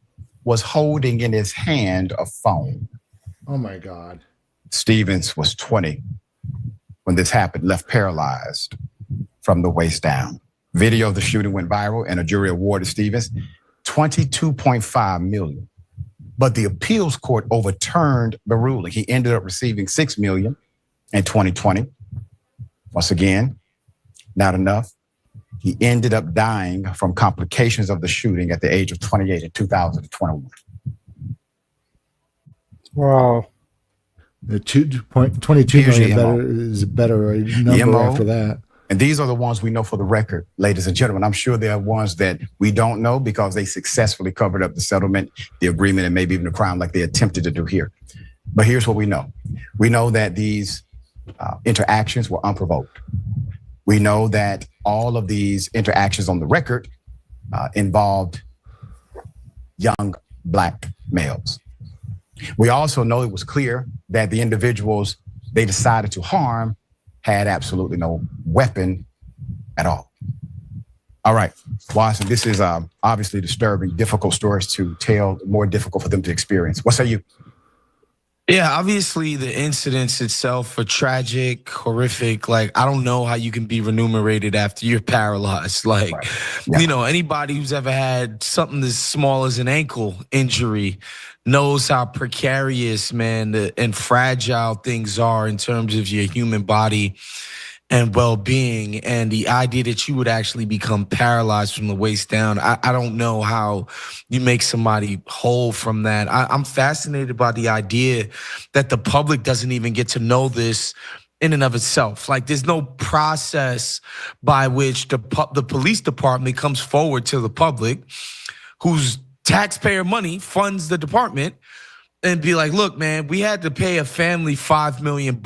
was holding in his hand a phone. Oh my God. Stevens was 20 when this happened, left paralyzed from the waist down. Video of the shooting went viral and a jury awarded Stevens $22.5 million. But the appeals court overturned the ruling. He ended up receiving $6 million in 2020. Once again, not enough. He ended up dying from complications of the shooting at the age of 28 in 2021. Wow. The 22 million is a better number after that. And these are the ones we know for the record, ladies and gentlemen. I'm sure there are ones that we don't know because they successfully covered up the settlement, the agreement, and maybe even the crime like they attempted to do here. But here's what we know. We know that these interactions were unprovoked. We know that all of these interactions on the record involved young black males. We also know it was clear that the individuals they decided to harm had absolutely no weapon at all. All right, Watson, this is obviously disturbing, difficult stories to tell, more difficult for them to experience. What say you? Yeah, obviously the incidents itself are tragic, horrific. Like, I don't know how you can be remunerated after you're paralyzed. Like, you know, anybody who's ever had something as small as an ankle injury knows how precarious, man, and fragile things are in terms of your human body and well-being. And the idea that you would actually become paralyzed from the waist down, I don't know how you make somebody whole from that. I'm fascinated by the idea that the public doesn't even get to know this in and of itself. Like, there's no process by which the police department comes forward to the public, whose taxpayer money funds the department, and be like, look, man, we had to pay a family $5 million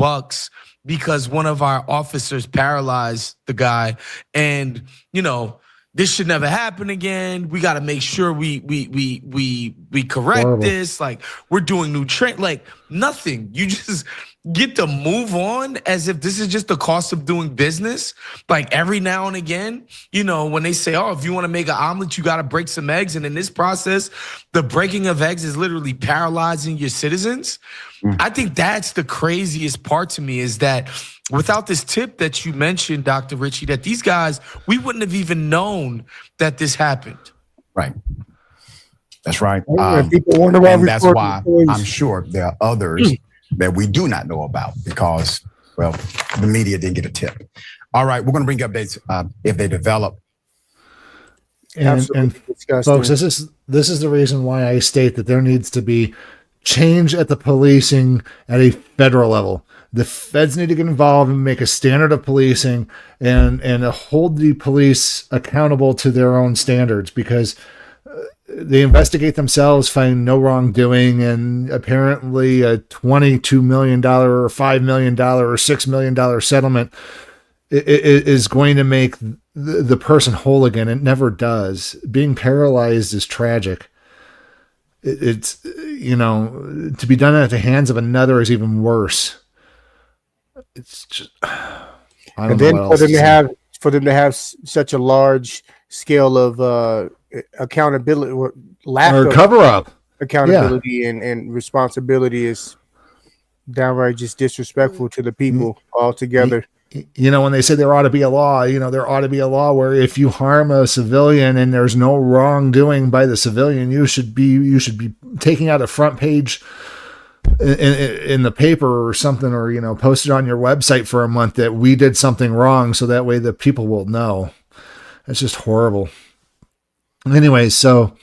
because one of our officers paralyzed the guy, and you know, this should never happen again. We got to make sure we correct this. Like, we're doing new train, like nothing. You just get to move on as if this is just the cost of doing business. Like, every now and again, you know, when they say, oh, if you want to make an omelet, you got to break some eggs. And in this process, the breaking of eggs is literally paralyzing your citizens. I think that's the craziest part to me, is that without this tip that you mentioned, Dr. Ritchie, that these guys, we wouldn't have even known that this happened. Right. That's right. People wonder why, and that's why I'm sure there are others that we do not know about because, well, the media didn't get a tip. All right, we're going to bring updates if they develop. And folks, this is the reason why I state that there needs to be change at the policing at a federal level. The feds need to get involved and make a standard of policing and hold the police accountable to their own standards, because they investigate themselves, find no wrongdoing, and apparently a $22 million or $5 million or $6 million settlement is going to make the person whole again. It never does. Being paralyzed is tragic. It's, you know, to be done at the hands of another is even worse. It's just, and then for them to have such a large scale of accountability or lack of cover up accountability and responsibility is downright just disrespectful to the people altogether. You know, when they say there ought to be a law, you know, there ought to be a law where if you harm a civilian and there's no wrongdoing by the civilian, you should be taking out a front page in the paper or something, or, you know, post it on your website for a month that we did something wrong, so that way the people will know. It's just horrible. Anyway, so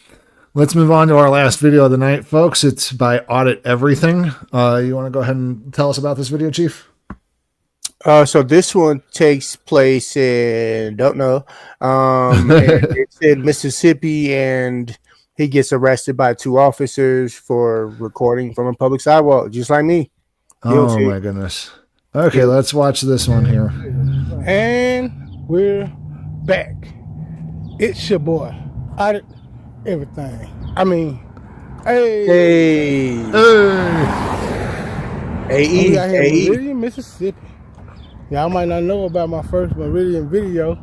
let's move on to our last video of the night, folks. It's by Audit Everything. You want to go ahead and tell us about this video, Chief? So this one takes place in, don't know, it's in Mississippi, and he gets arrested by 2 officers for recording from a public sidewalk, just like me. Guilty. Oh my goodness. Okay, let's watch this one here. And we're back. It's your boy, Audit Everything. I mean, hey. We out here in Meridian, Mississippi. Y'all might not know about my first Meridian video,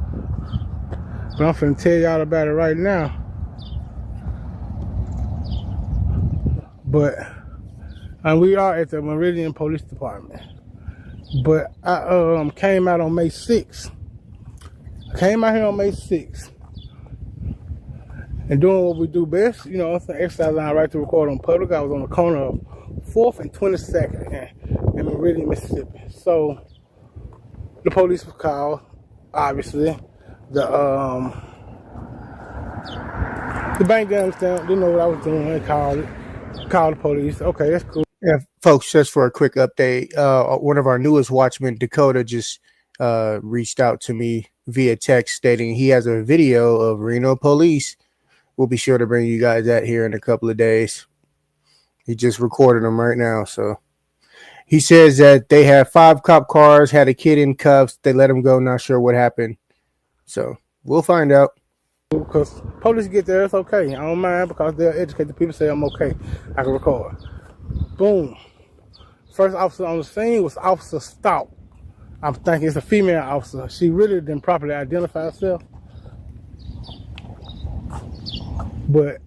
but I'm finna tell y'all about it right now. But we are at the Meridian Police Department. But I came out on May 6th. I came out here on May 6th. And doing what we do best, you know, exercising our right to record on public. I was on the corner of 4th and 22nd in Meridian, Mississippi. So the police was called, obviously. The bank didn't know what I was doing. They called the police. Okay, that's cool. Yeah, folks, just for a quick update, one of our newest watchmen, Dakota, just reached out to me via text stating he has a video of Reno police. We'll be sure to bring you guys that here in a couple of days. He just recorded them right now. So he says that they had 5 cop cars, had a kid in cuffs. They let him go. Not sure what happened. So we'll find out. Because police get there, it's okay. I don't mind because they'll educate the people, say I'm okay. I can record. Boom. First officer on the scene was Officer Stout. I'm thinking it's a female officer. She really didn't properly identify herself. But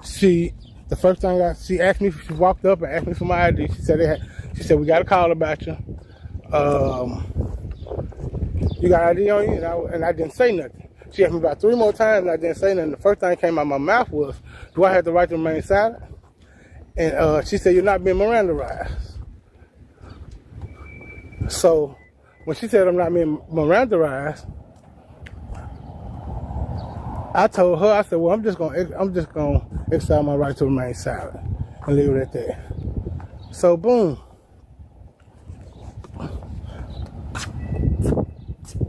the first thing she asked me, she walked up and asked me for my ID. She said we got a call about you. You got ID on you? And I didn't say nothing. She asked me about 3 more times and I didn't say nothing. The first thing that came out of my mouth was, do I have the right to remain silent? And she said, you're not being Mirandaized. So when she said I'm not being Mirandaized, I told her, I said, well, I'm just gonna exercise my right to remain silent and leave it at that. So boom.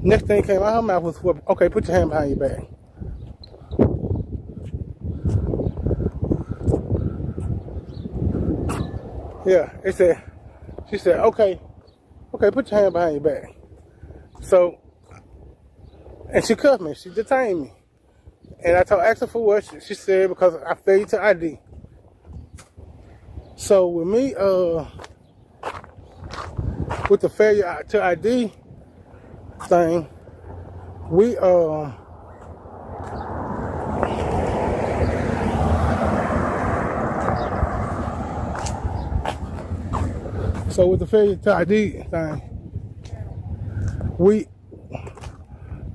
Next thing came out of her mouth was, okay, put your hand behind your back. Yeah, she said, okay, put your hand behind your back. So, and she cuffed me, she detained me. And I asked her for what, she said, because I failed to ID. So with me, with the failure to ID thing, we, so with the failure to ID thing,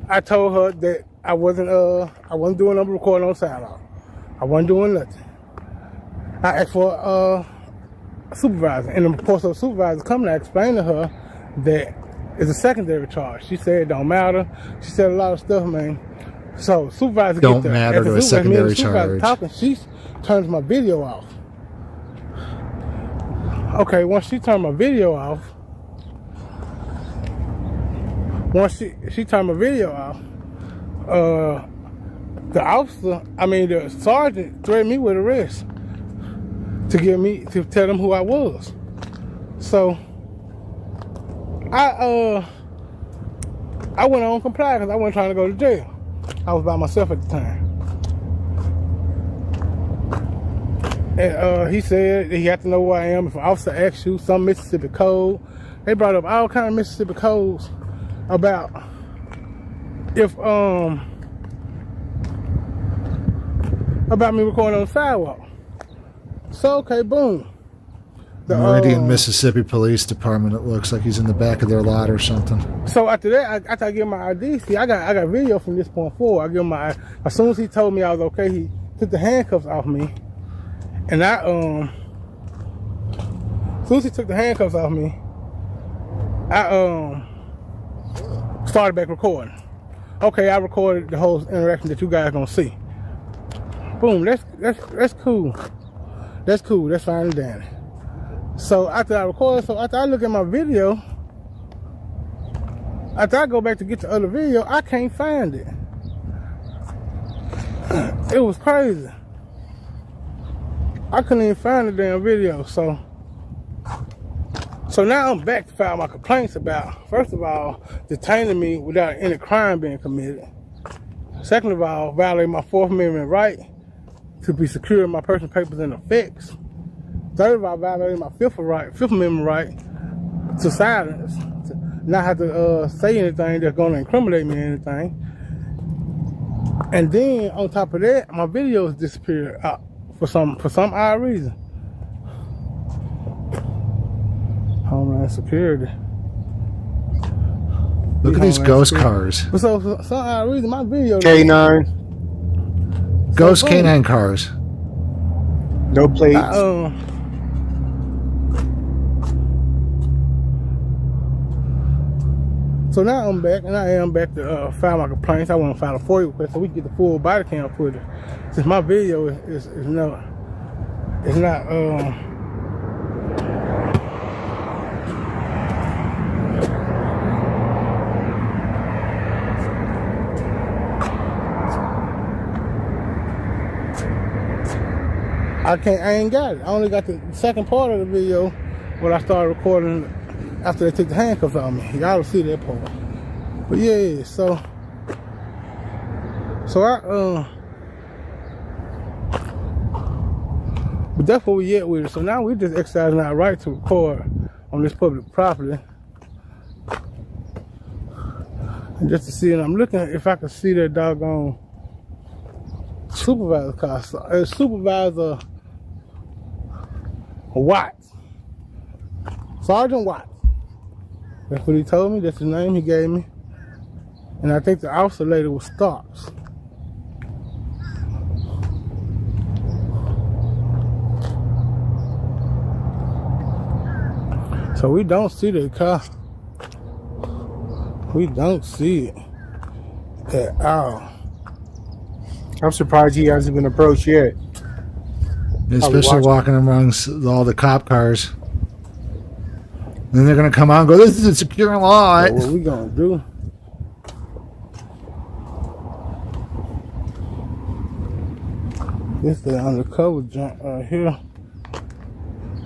I told her that I wasn't doing no recording on SoundCloud. I wasn't doing nothing. I asked for a supervisor, and the course of the supervisor coming, I explained to her that it's a secondary charge. She said it don't matter. She said a lot of stuff, man. So supervisor don't matter to a secondary charge. Talking, she turns my video off. Okay, once she turned my video off, the sergeant threatened me with arrest to tell them who I was. So I went on comply because I wasn't trying to go to jail. I was by myself at the time. And he said he had to know who I am. If an officer asks you some Mississippi code, they brought up all kind of Mississippi codes about about me recording on the sidewalk. So okay, boom. The Meridian, Mississippi Police Department. It looks like he's in the back of their lot or something. So after that, after I give my ID, see, I got video from this point forward. I give him my. As soon as he told me I was okay, he took the handcuffs off me, and I As soon as he took the handcuffs off me, I started back recording. Okay, I recorded the whole interaction that you guys gonna see. Boom, that's cool. That's cool, that's fine and dandy. So after I recorded, after I look at my video, after I go back to get the other video, I can't find it. It was crazy. I couldn't even find the damn video, so now I'm back to file my complaints about, first of all, detaining me without any crime being committed. Second of all, violating my Fourth Amendment right to be secure in my personal papers and effects. Third of all, violating my Fifth Amendment right to silence, to not have to say anything that's going to incriminate me or anything. And then on top of that, my videos disappeared for some odd reason. Homeland Security. Look at these ghost cars. But so for some odd reason, my video K9. Ghost canine cars. No plates. So now I'm back, and I am back to file my complaints. I want to file a FOIA request so we can get the full body cam footage. Since my video is not. I ain't got it. I only got the second part of the video when I started recording after they took the handcuffs on me. Y'all will see that part. But yeah, so but that's where we at with it. So now we just exercising our right to record on this public property. And just to see, and I'm looking if I can see that doggone supervisor car. Supervisor Watts. Sergeant Watts. That's what he told me. That's the name he gave me. And I think the officer lady was Starks. So we don't see the car. We don't see it at all. I'm surprised he hasn't been approached yet. Especially walking amongst all the cop cars. Then they're going to come out and go, this is a secure lot. So what we going to do? This is the undercover junk right here.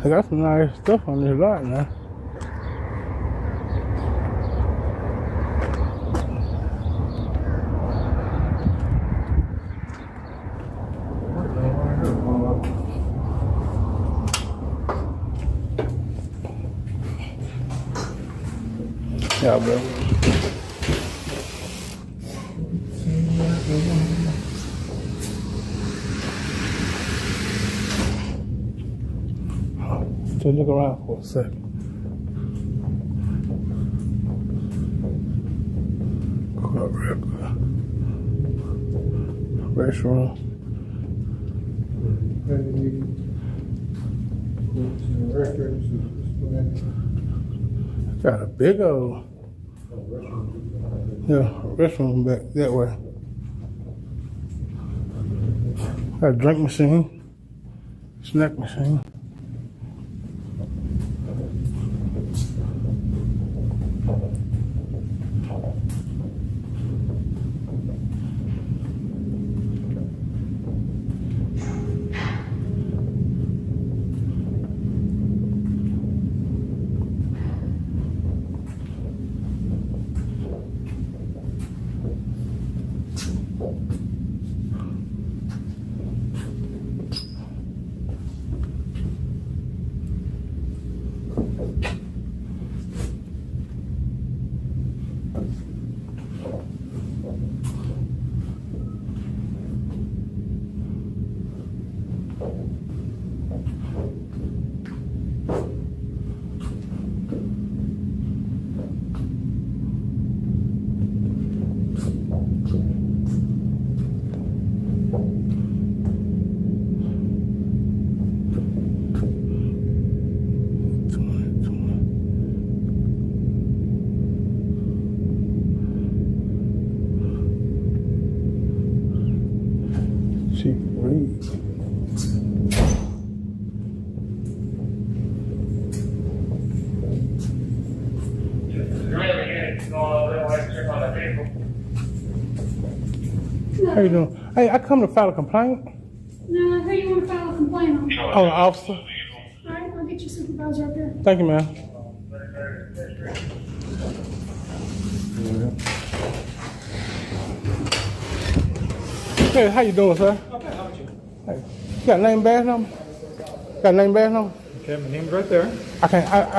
I got some nice stuff on this lot now. Yeah, bro. Just look around for a second. Restaurant. Got a big old restaurant back that way. Got a drink machine, snack machine. How you doing? Hey, I come to file a complaint. No, who you want to file a complaint on? Oh, the officer. All right, I'll get your supervisor up here. Thank you, ma'am. Hey, how you doing, sir? Okay, how about you? Hey, you got a name badge number? Got a name badge number? Okay, my name's right there. I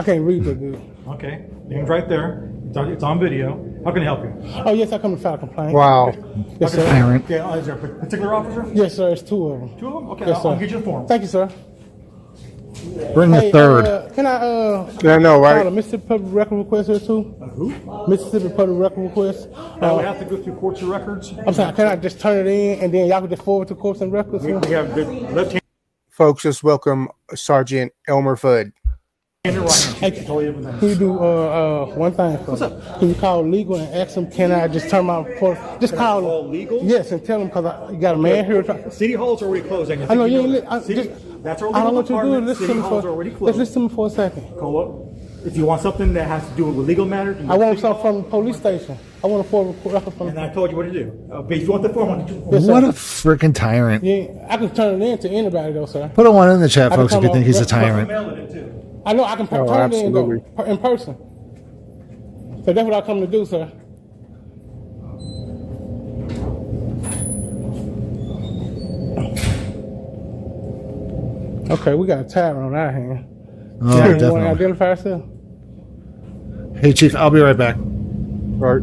can't read that good. Okay, name's right there. It's on video. How can I help you? Oh, yes, I come to file a complaint. Wow. Yes, sir. Okay, is there a particular officer? Yes, sir, it's two of them. Two of them? Okay, Yes, I'll sir. get you the form. Thank you, sir. Bring the Hey, third. Can I Yeah, I know, right? file a Mississippi Public Record request here too? Who? Mississippi Public Record request. Now we have to go through courts and records. I'm sorry, can I just turn it in and then y'all can just forward to courts and records? We have the left hand Folks, just welcome Sergeant Elmer Fudd. and the right hand. Hey, Totally different things. can you do one thing for me? Can you call legal and ask them, can I just turn my report? Just call them. Legal? Yes, and tell them because you got a man here. City Hall's already closed. I know you ain't. That's our I don't legal want you to do it. department. Listen City to me Hall's for. already Let's closed. listen to me for a second. Call up. If you want something that has to do with legal matters, I want something from the police station. I want a forward record from. and I told you what to do. But if you want the form, I'll get you the form. Yes, sir. What a freaking tyrant. Yeah, I can turn it in to anybody though, sir. Put a one in the chat, I can folks, if come you think on- he's a tyrant. Mail it in too. I know I can Oh, turn it in though, absolutely. in person. So that's what I come to do, sir. Okay, we got a tyrant on our hand. Oh, You want to definitely. identify yourself? Hey, Chief, I'll be right back. Right.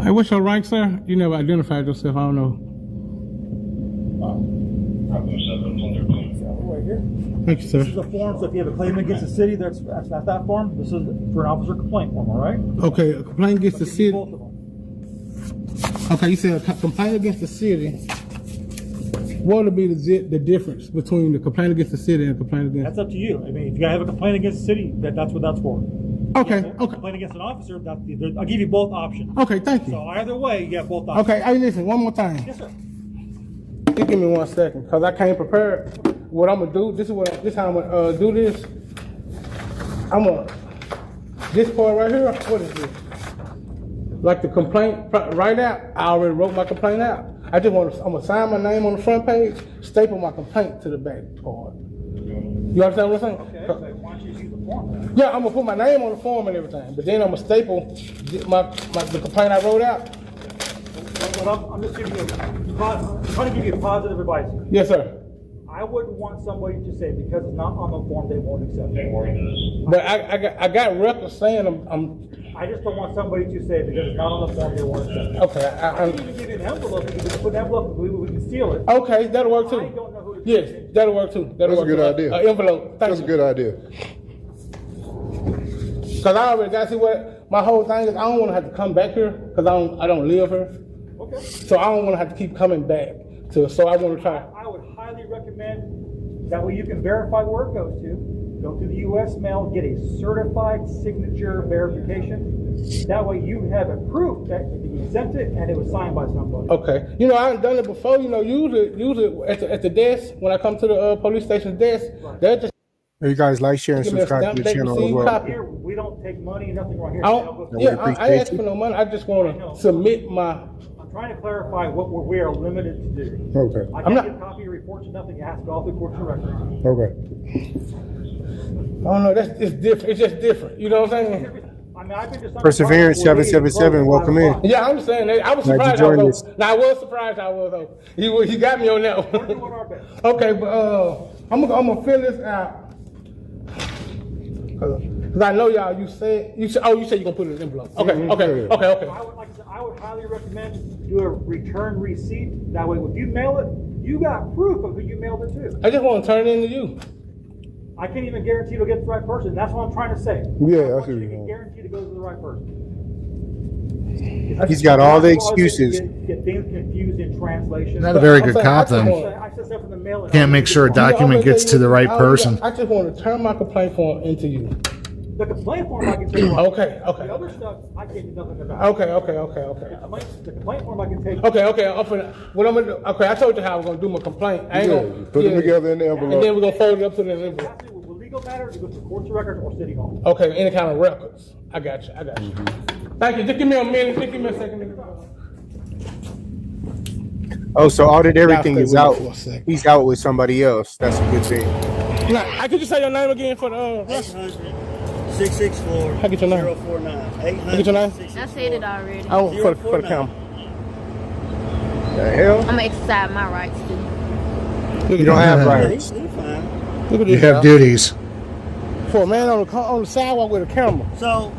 Hey, what's your rank, sir? You never identified yourself. I don't know. Right here. Thank you, sir. This is a form, so if you have a claim against the city, that's that form. This is for an officer complaint form, all right? Okay, a complaint against the I'll give you city. both of them. Okay, you said a complaint against the city. What would be the difference between the complaint against the city and a complaint against? That's up to you. I mean, if you have a complaint against the city, that's what that's for. Okay, If you have a okay. complaint against an officer, I'll give you both options. Okay, thank you. So either way, you have both options. Okay, hey, listen, one more time. Yes, sir. Just give me 1 second, because I came prepared. What I'm going to do, this how I'm going to do this. I'm going to, this part right here, what is this? Like the complaint, right out, I already wrote my complaint out. I just want to, I'm going to sign my name on the front page, staple my complaint to the back part. You understand what I'm saying? Okay, so why don't you use the form then? Yeah, I'm going to put my name on the form and everything, but then I'm going to staple the complaint I wrote out. Well, I'm just giving you, I'm trying to give you positive advice. Yes, sir. I wouldn't want somebody to say because it's not on the form, they won't accept it. But I got records saying I just don't want somebody to say because it's not on the form, they won't accept it. Okay, I can even give you an envelope, you can put an envelope, we can steal it. Okay, that'll work I too. don't know who to Yes, that'll work too. That'll That's a work good too. idea. Envelope. Thank That's a you. good idea. Cause I already got, see what my whole thing is, I don't want to have to come back here because I don't live here. Okay. So I don't want to have to keep coming back. So I want to try. I would highly recommend that way you can verify where it goes to. Go to the U.S. mail, get a certified signature verification. That way you have a proof that you sent it and it was signed by somebody. Okay. You know, I haven't done it before. You know, usually at the desk, when I come to the police station desk, they're just. You guys like, share, and Give me a subscribe to the stamp channel as receipt well. copy. Here, we don't take money, nothing right here. I don't, yeah, I ain't asking for no money. I just want to submit my. I'm trying to clarify what we are limited to do. Okay. I can't get a copy of reports or nothing. It has to go off the court's records. Okay. I don't know. It's different. It's just different. You know what I'm saying? I mean, I've been just Perseverance 777, welcome in. Yeah, I understand that. I was Glad you surprised. joined I us. was. Now I was surprised. I was. Though. You got me on that one. We're doing our best. Okay, but I'm gonna fill this out. Cause I know y'all. You said you said you're gonna put it in an envelope. Okay. I would highly recommend do a return receipt. That way, if you mail it, you got proof of who you mailed it to. I just want to turn it into you. I can't even guarantee it'll get to the right person. That's what I'm trying to say. Yeah, I see what You you're can saying. guarantee to go to the right person. He's got all the excuses. Get things confused in translation. Not a very good cop, then. I said stuff in the mail. Can't make sure a document gets to the right person. I just want to turn my complaint form into you. The complaint form I can take. Okay. The other stuff I can't do nothing about. Okay. The complaint form I can take. Okay. What I'm gonna do? Okay, I told you how I'm gonna do my complaint. I ain't gonna Put them together in the envelope. and then we're gonna fold it up to the envelope. With legal matters, it goes to court's record or city hall. Okay, any kind of records. I got you. Thank you. Just give me a minute. Just give me a second. Oh, so Audit Everything Y'all is stay out. with me for a second. He's out with somebody else. That's a good thing. Now, could you say your name again for the 664 I get your name. 049 I get your name? I said it already. Oh, for the camera. The hell? I'm gonna exercise my rights too. You don't have rights. Look at You this. have y'all. duties. For a man on the sidewalk with a camera. So,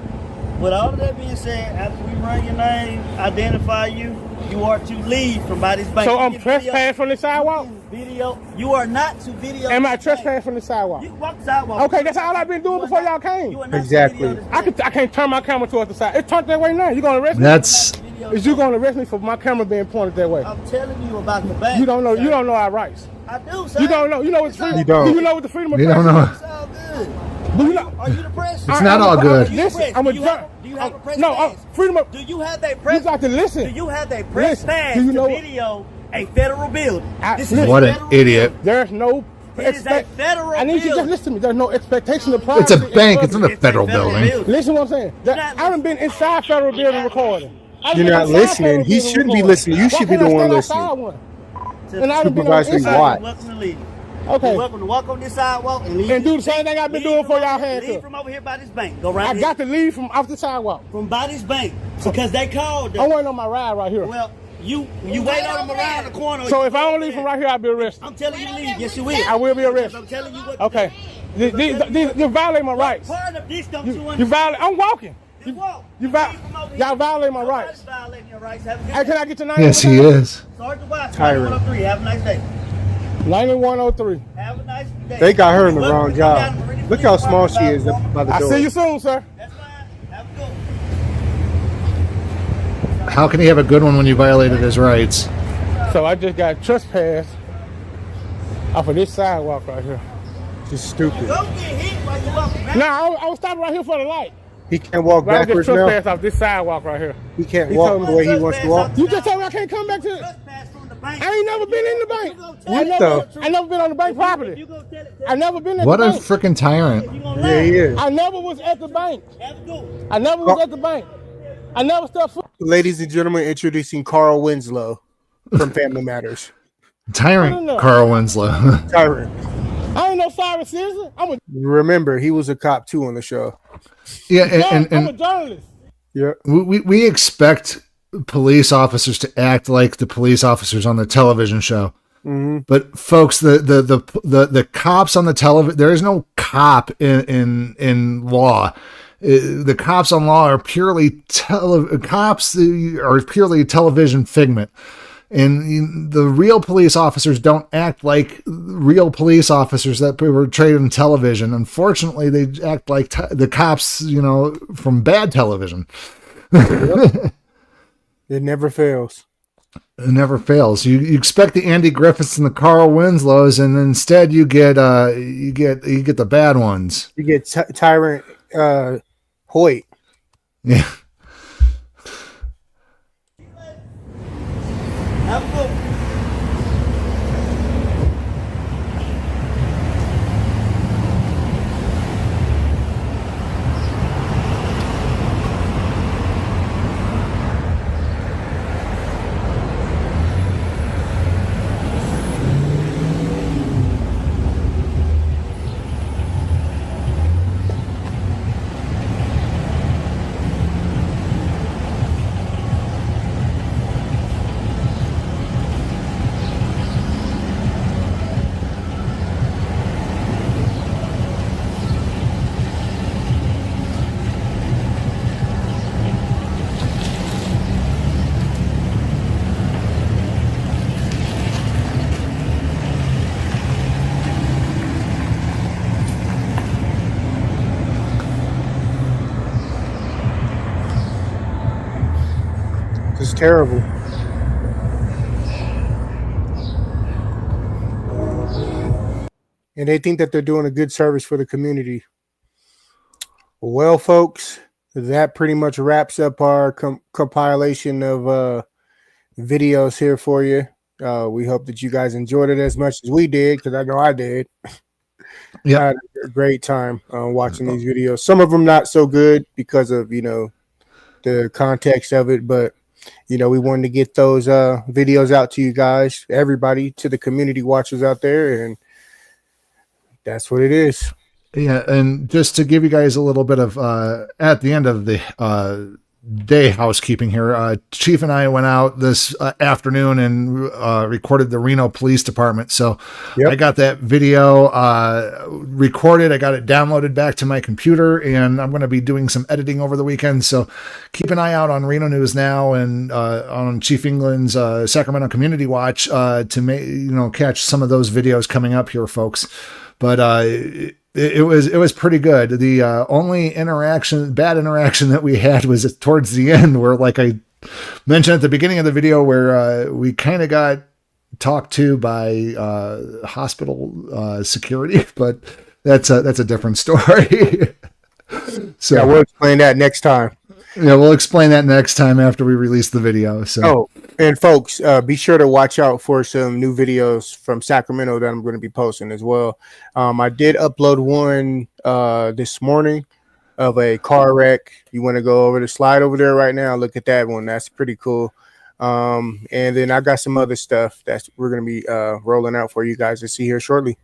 with all of that being said, after we run your name, identify you, you are to leave from by this bank. So I'm trespassing from the sidewalk? Video. You are not to video. Am I trespassing from the sidewalk? You walk the sidewalk. Okay, that's all I've been doing before y'all came. Exactly. I can't turn my camera towards the side. It's turned that way now. You gonna arrest me? That's Is you gonna arrest me for my camera being pointed that way? I'm telling you about the bank. You don't know. sir. You don't know our rights. I do, sir. You don't know. You know what's freedom. You don't. Do you know what the freedom of you press don't know. It's all good. Do you know? Are you the press? It's not all good. Listen, I'm a Do judge. you have a press No, pass? freedom of. Do you have that You press? got to listen. Do you have that press Listen, pass do you to know- video a federal building? This listen. a What an federal idiot. building. There's no. It is a federal I need you to just building. listen to me. There's no expectation of It's privacy. a bank. It's not a It's federal federal building. Listen what I'm saying. I haven't been inside federal building recording. I done You're been not inside listening. federal He building shouldn't be recording. listening. You Why should be can't the I one stand listening. outside one? And I done been on the Supervisory inside. watch. Welcome to leave. Okay. You're welcome to walk on this sidewalk and leave. And do the same thing I've been doing for y'all hands Leave up. from over here by this bank. Go right I here. got to leave from off the sidewalk. From by this bank. Because they called I'm them. waiting on my ride right here. Well, you wait on them around the corner. So if I don't leave from right here, I'll be arrested. I'm telling you to leave. Yes, you will. I will be arrested. I'm telling you what. Okay. You violate my rights. Part of this don't You violate. I'm walking. You walk. Y'all violate my rights. Violating your rights. Have a good Hey, day. can I get your name? Yes, he is. Sergeant Watts, Tyrant. 9103. Have a nice day. 9103. Have a nice day. They got her in the Welcome wrong to job. come down to Look how small she is by the I door. see you soon, sir. That's fine. Have a good one. How can he have a good one when you violated his rights? So I just got trespassed off of this sidewalk right here. Just stupid. Don't get hit while you're walking back. Now I was stopping right here for the light. He can't walk But I just backwards now. trespassed off this sidewalk right here. He can't He walk told the me- way he wants to walk. You just told me I can't come back to it. Trespass from the bank. I ain't never been in the bank. What I never been on the bank property. You go tell it. I never been at What the a bank. freaking tyrant. You gonna Yeah, lie. he is. I never was at the bank. Have a good one. I never was at the bank. I never stepped foot. Ladies and gentlemen, introducing Carl Winslow from Family Matters. Tyrant Carl Winslow. Tyrant. I ain't no sorry citizen. I'm a Remember, he was a cop too on the show. Yeah, I'm a and journalist. Yeah. we expect police officers to act like the police officers on the television show. Mm-hmm. But folks, the cops on the television, there is no cop in law. The cops on law are purely cops are purely a television figment. And the real police officers don't act like real police officers that were portrayed on television. Unfortunately, they act like the cops, from bad television. It never fails. It never fails. You expect the Andy Griffiths and the Carl Winslows, and instead you get the bad ones. You get Tyrant Hoyt. Yeah. Have a good one. It's terrible. And they think that they're doing a good service for the community. Well, folks, that pretty much wraps up our compilation of videos here for you. We hope that you guys enjoyed it as much as we did, because I know I did. Yeah, I had a great time watching these videos. Some of them not so good because of the context of it, but we wanted to get those videos out to you guys, everybody, to the community watchers out there, and that's what it is. Yeah, and just to give you guys a little bit of at the end of the day housekeeping here, Chief and I went out this afternoon and recorded the Reno Police Department. So I got that video recorded. I got it downloaded back to my computer, and I'm going to be doing some editing over the weekend. So keep an eye out on Reno News Now and on Chief England's Sacramento Community Watch to catch some of those videos coming up here, folks. But it was pretty good. The only bad interaction that we had was towards the end, where, like I mentioned at the beginning of the video, where we kind of got talked to by hospital security, but that's a different story. So yeah, we'll explain that next time. Yeah, we'll explain that next time after we release the video. So, and folks, be sure to watch out for some new videos from Sacramento that I'm going to be posting as well. I did upload one this morning of a car wreck. You want to go over the slide over there right now? Look at that one. That's pretty cool. And then I got some other stuff that we're going to be rolling out for you guys to see here shortly.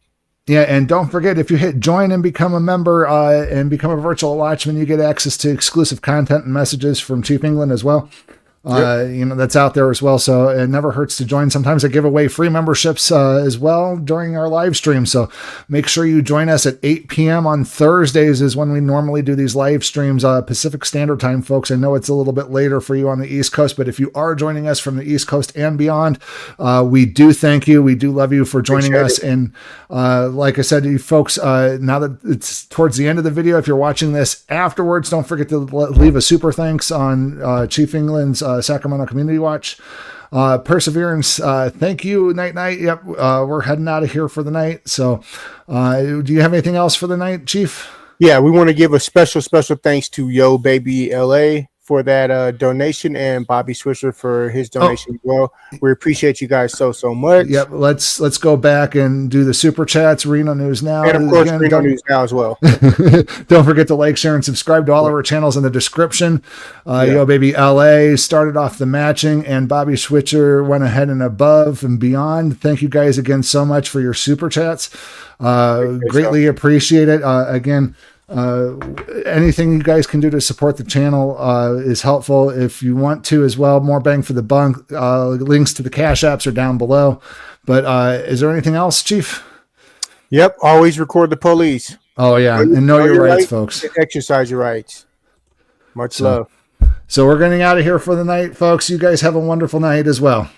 Yeah, and don't forget, if you hit join and become a member and become a virtual watchman, you get access to exclusive content and messages from Chief England as well. That's out there as well. So it never hurts to join. Sometimes I give away free memberships as well during our live stream. So make sure you join us at 8 p.m. on Thursdays is when we normally do these live streams, Pacific Standard Time, folks. I know it's a little bit later for you on the East Coast, but if you are joining us from the East Coast and beyond, we do thank you. We do love you for joining us. And like I said to you folks, now that it's towards the end of the video, if you're watching this afterwards, don't forget to leave a super thanks on Chief England's Sacramento Community Watch. Perseverance, thank you. Night. Yep, we're heading out of here for the night. So do you have anything else for the night, Chief? Yeah, we want to give a special thanks to Yo Baby LA for that donation, and Bobby Swisher for his donation as well. We appreciate you guys so much. Yep, let's go back and do the super chats. Reno News Now, and of course Reno News Now as well. Don't forget to like, share, and subscribe to all of our channels in the description. Yo Baby LA started off the matching, and Bobby Switcher went ahead and above and beyond. Thank you guys again so much for your super chats. Greatly appreciate it. Again, anything you guys can do to support the channel is helpful. If you want to as well, more bang for the buck, links to the cash apps are down below. But is there anything else, Chief? Yep, always record the police. Oh yeah, and know your rights, folks. Exercise your rights. Much love. So we're getting out of here for the night, folks. You guys have a wonderful night as well.